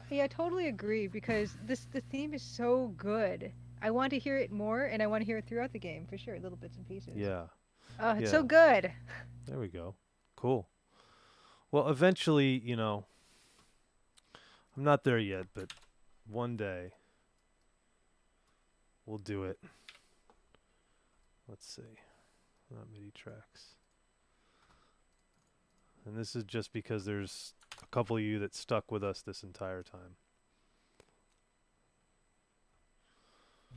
Yeah, I totally agree, because the theme is so good. I want to hear it more, and I want to hear it throughout the game, for sure, little bits and pieces. Yeah. Oh, it's so good. There we go. Cool. Well, eventually, you know, I'm not there yet, but one day we'll do it. Let's see. Not MIDI tracks. And this is just because there's a couple of you that stuck with us this entire time.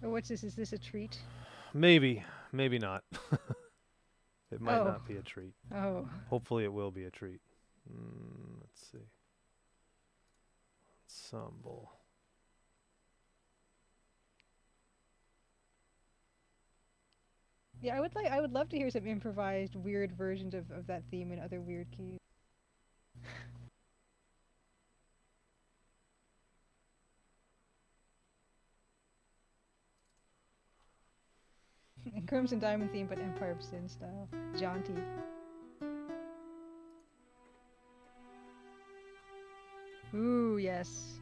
Oh, what's this? Is this a treat? Maybe. Maybe not. It might not be a treat. Oh. Hopefully it will be a treat. Let's see. Ensemble. Yeah, I would love to hear some improvised weird versions of that theme in other weird keys. Crimson Diamond theme, but Empire of Sin style. Jaunty. Ooh, yes.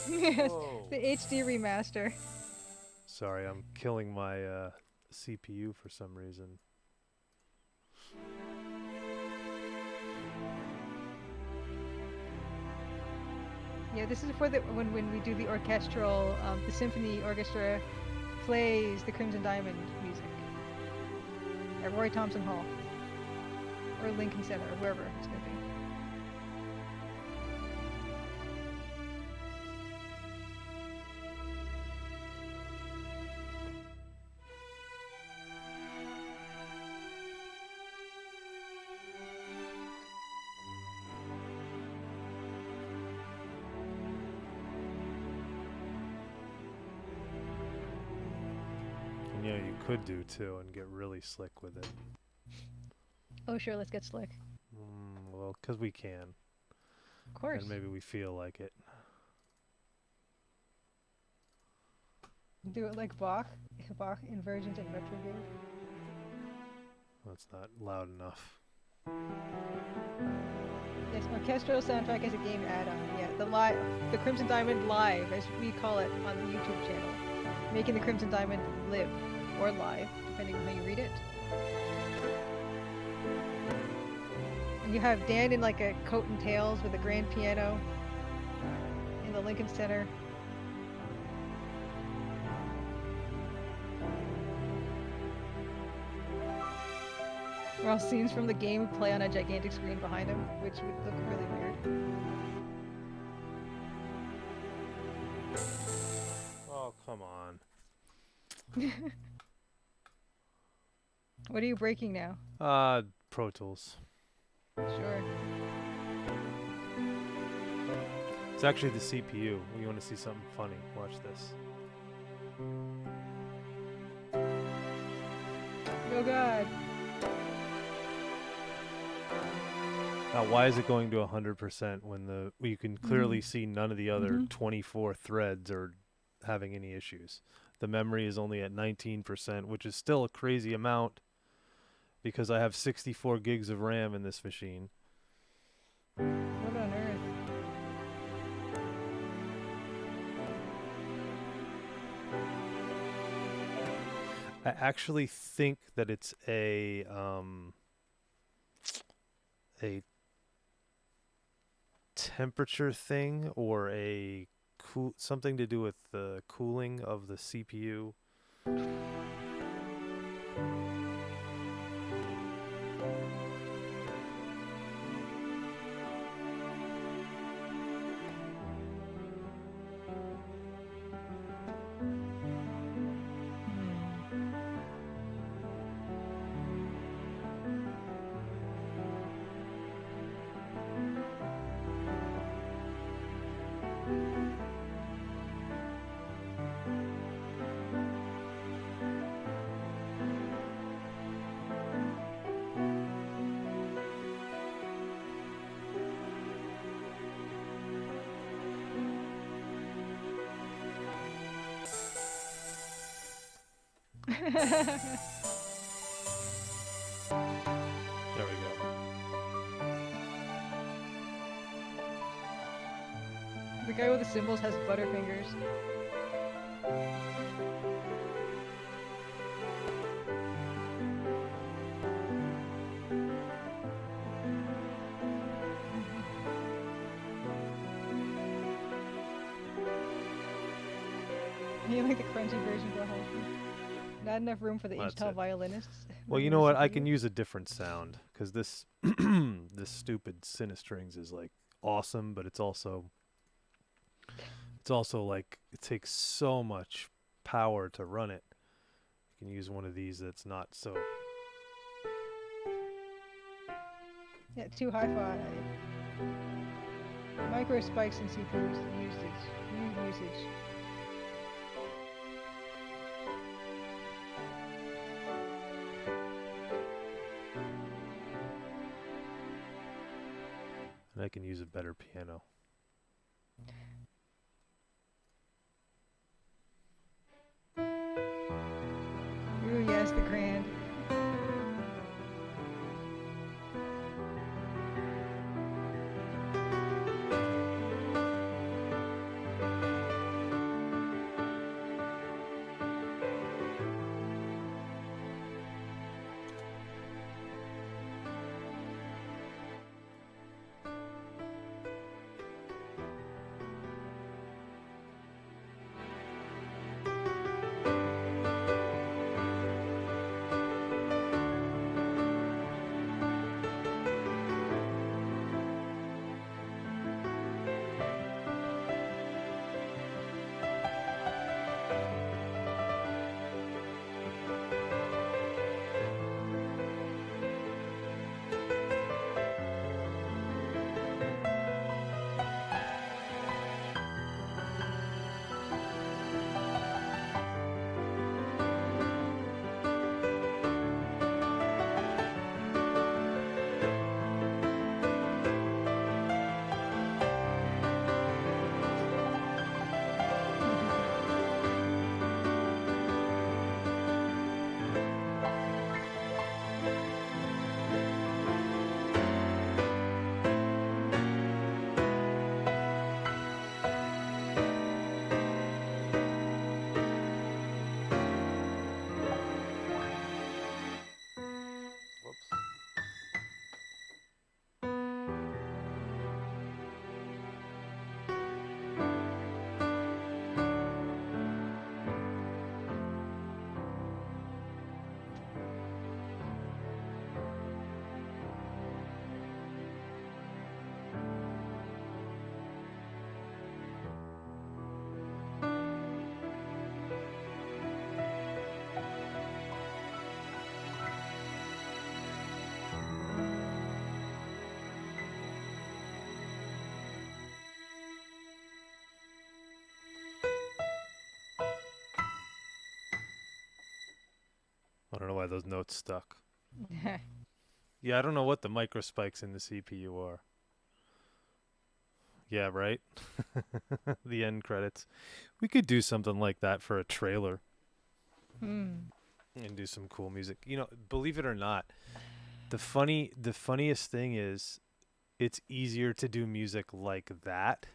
Yes, the HD remaster. Sorry, I'm killing my CPU for some reason. Yeah, this is for when we do the orchestral, the symphony orchestra plays the Crimson Diamond music at Roy Thompson Hall or Lincoln Center or wherever it's going to be. You know, you could do too and get really slick with it. Oh, sure, let's get slick. Well, because we can. Of course. And maybe we feel like it. Do it like Bach. Bach inversions and retrograde. That's not loud enough. Yes, orchestral soundtrack as a game add-on. Yeah, the Crimson Diamond Live, as we call it on the YouTube channel. Making the Crimson Diamond live, or live, depending on how you read it. And you have Dan in like a coat and tails with a grand piano in the Lincoln Center. Or else scenes from the game play on a gigantic screen behind him, which would look really weird. Oh, come on. What are you breaking now? Pro Tools. Sure. It's actually the CPU. You want to see something funny? Watch this. Oh god. Now, why is it going to 100% when you can clearly see none of the other 24 threads are having any issues? The memory is only at 19%, which is still a crazy amount because I have 64 gigs of RAM in this machine. What on earth? I actually think that it's a temperature thing or something to do with the cooling of the CPU. There we go. The guy with the cymbals has butterfingers. You like the crunchy version of the whole thing. Not enough room for the That's inch-tall it. violinists. Well, you know what? I can use a different sound because this this stupid Cinestrings is like awesome, but it's also like it takes so much power to run it. You can use one of these that's not so. Yeah, too hi-fi. Micro spikes in CPU usage. And I can use a better piano. Ooh, yes, the grand. I don't know why those notes stuck. Yeah, I don't know what the microspikes in the CPU are. Yeah, right? The end credits. We could do something like that for a trailer Hmm. and do some cool music. You know, believe it or not, the funniest thing is it's easier to do music like that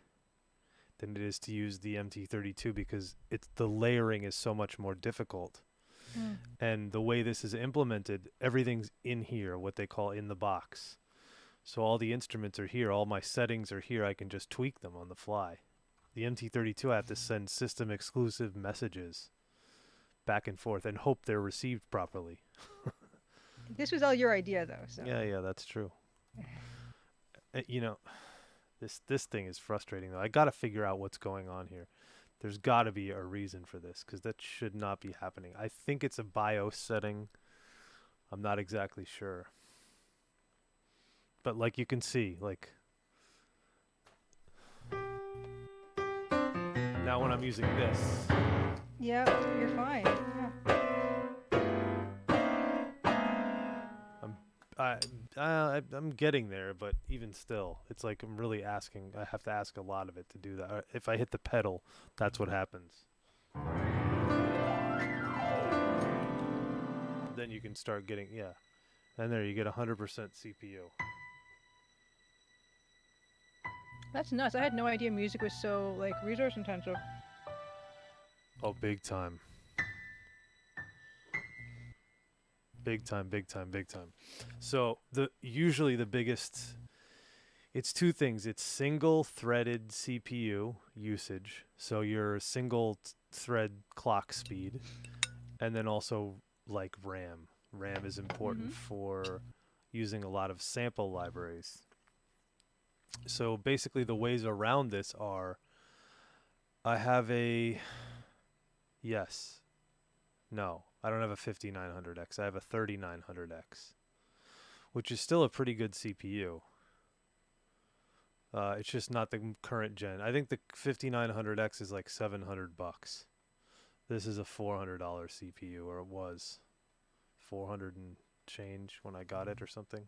than it is to use the MT32 because it's the layering is so much more difficult. Hmm. And the way this is implemented, everything's in here, what they call in the box. So all the instruments are here, all my settings are here, I can just tweak them on the fly. The MT32 I have to send system exclusive messages back and forth and hope they're received properly. This was all your idea, though. So. Yeah, that's true. You know, this thing is frustrating though. I got to figure out what's going on here. There's got to be a reason for this because that should not be happening. I think it's a BIOS setting. I'm not exactly sure. But like you can see, like now when I'm using this. Yeah, you're fine. I'm getting there, but even still, it's like I'm really asking. I have to ask a lot of it to do that. If I hit the pedal, that's what happens. Then you can start getting, yeah. And there you get 100% CPU. That's nuts. I had no idea music was so like resource intensive. Oh, big time. Big time. So usually the biggest, it's two things. It's single threaded CPU usage. So your single thread clock speed, and then also like RAM. RAM is important for using a lot of sample libraries. So basically the ways around this are I have a no, I don't have a 5900X. I have a 3900X, which is still a pretty good CPU. It's just not the current gen. I think the 5900X is like $700. This is a $400 CPU, or it was 400 and change when I got it or something.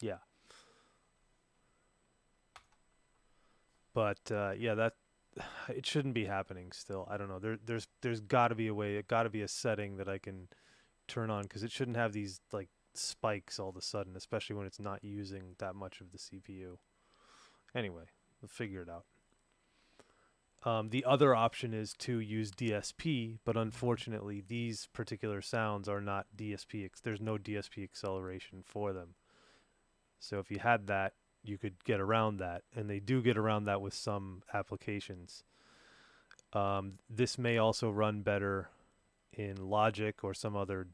Yeah. But yeah, that it shouldn't be happening still. I don't know. There's got to be a way. It got to be a setting that I can turn on because it shouldn't have these like spikes all of a sudden, especially when it's not using that much of the CPU. Anyway, we'll figure it out. The other option is to use DSP, but unfortunately, these particular sounds are not DSP. There's no DSP acceleration for them. So if you had that, you could get around that, and they do get around that with some applications. This may also run better in Logic or some other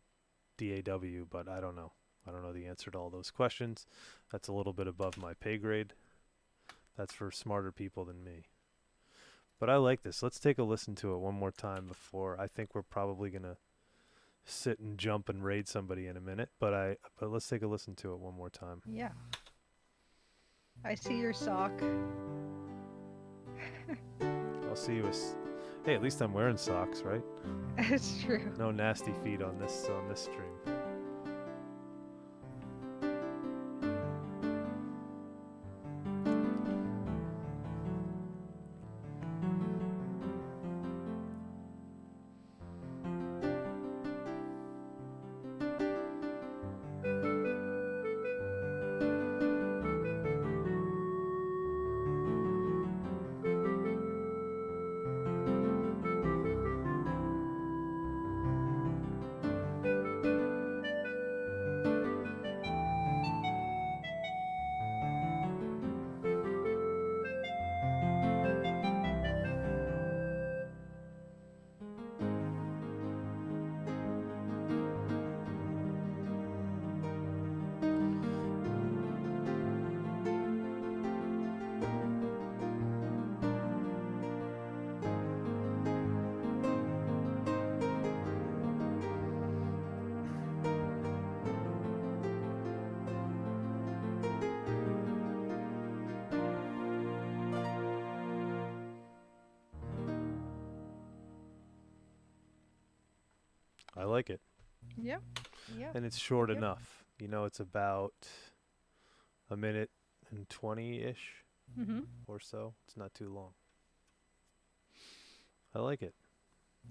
DAW, but I don't know. I don't know the answer to all those questions. That's a little bit above my pay grade. That's for smarter people than me. But I like this. Let's take a listen to it one more time before. I think we're probably going to sit and jump and raid somebody in a minute, but let's take a listen to it one more time. Yeah. I see your sock. I'll see you as... Hey, at least I'm wearing socks, right? It's true. No nasty feet on this stream. I like it. Yep. Yep. And it's short Yep. enough. You know, it's about a minute and 20-ish Mm-hmm. or so. It's not too long. I like it.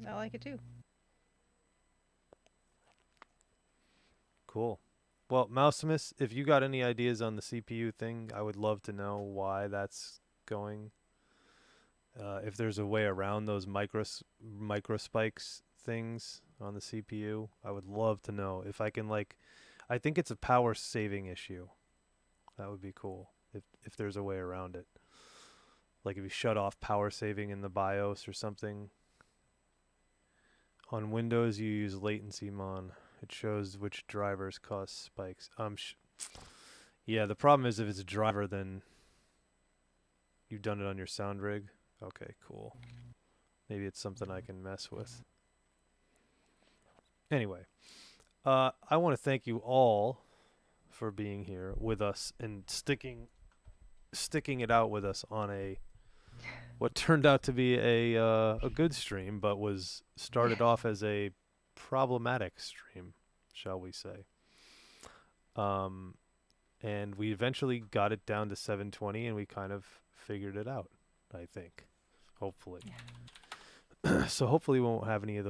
I like it too. Cool. Well, Mousimus, if you got any ideas on the CPU thing, I would love to know why that's going. If there's a way around those micro spikes things on the CPU, I would love to know. If I can, like, I think it's a power saving issue. That would be cool if there's a way around it. Like if you shut off power saving in the BIOS or something. On Windows, you use latency mon. It shows which drivers cause spikes. Yeah, the problem is if it's a driver, then you've done it on your sound rig. Okay, cool. Maybe it's something I can mess with. Anyway, I want to thank you all for being here with us and sticking it out with us on what turned out to be a good stream, but was started off as a problematic stream, shall we say. And we eventually got it down to 720, and we kind of figured it out, I think. Hopefully. Yeah. So hopefully we won't have any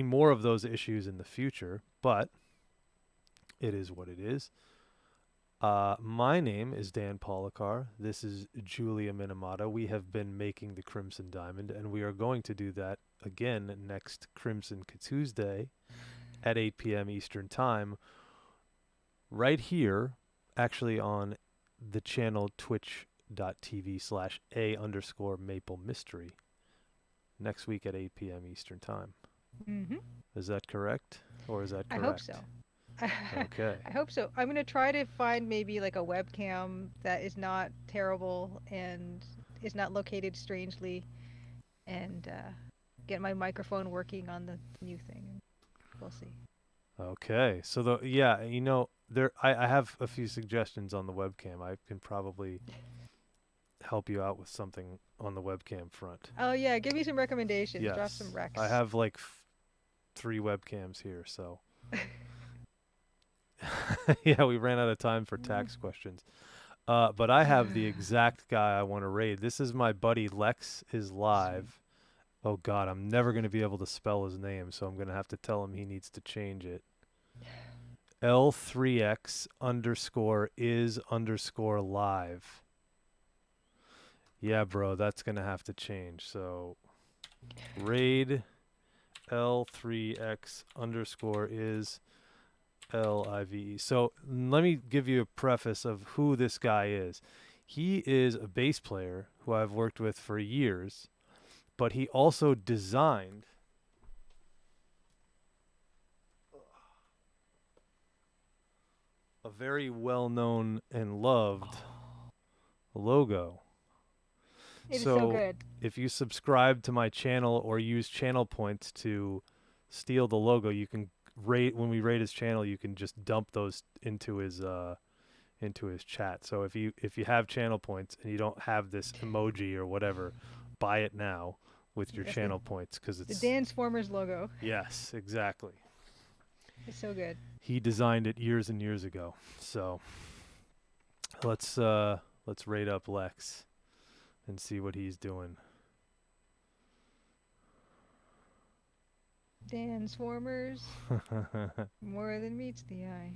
more of those issues in the future, but it is what it is. My name is Dan Policar. This is Julia Minamata. We have been making the Crimson Diamond, and we are going to do that again next Crimson Tuesday at 8 p.m. Eastern Time, right here, actually on the channel twitch.tv/a_maple mystery next week at 8 p.m. Eastern Time. Mm-hmm. Is that correct? Or is that correct? I hope so. Okay. I hope so. I'm going to try to find maybe like a webcam that is not terrible and is not located strangely, and get my microphone working on the new thing. We'll see. Okay. So I have a few suggestions on the webcam. I can probably help you out with something on the webcam front. Oh yeah, give me some recommendations. Yes. Drop some recs. I have like 3 webcams here, so yeah, we ran out of time for tax questions. But I have the exact guy I want to raid. This is my buddy Lex is live. Oh God, I'm never going to be able to spell his name, so I'm going to have to tell him he needs to change it. L3X_is_live. Yeah, bro, that's going to have to change. So raid L3X_is_live. So let me give you a preface of who this guy is. He is a bass player who I've worked with for years, but he also designed a very well-known and loved logo. It is so good. If you subscribe to my channel or use channel points to steal the logo, you can when we raid his channel, you can just dump those into his chat. So if you have channel points and you don't have this emoji or whatever, buy it now with your channel points, because it's the Dansformers logo. Yes, exactly. It's so good. He designed it years and years ago. So let's raid up Lex and see what he's doing. Dansformers. More than meets the eye.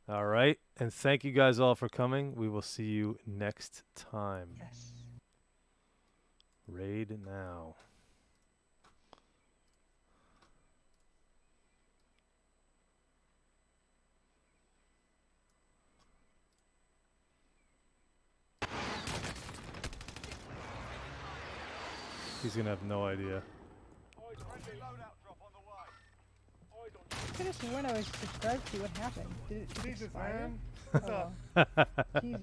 All right. And thank you guys all for coming. We will see you next time. Yes. Raid now. He's going to have no idea. I could have sworn I was subscribed to. What happened? Did it Jesus, expire? man. Oh, Jesus.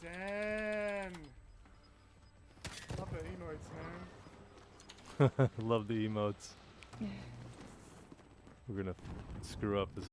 Dan. Love the emotes, man. Love the emotes. We're going to screw up this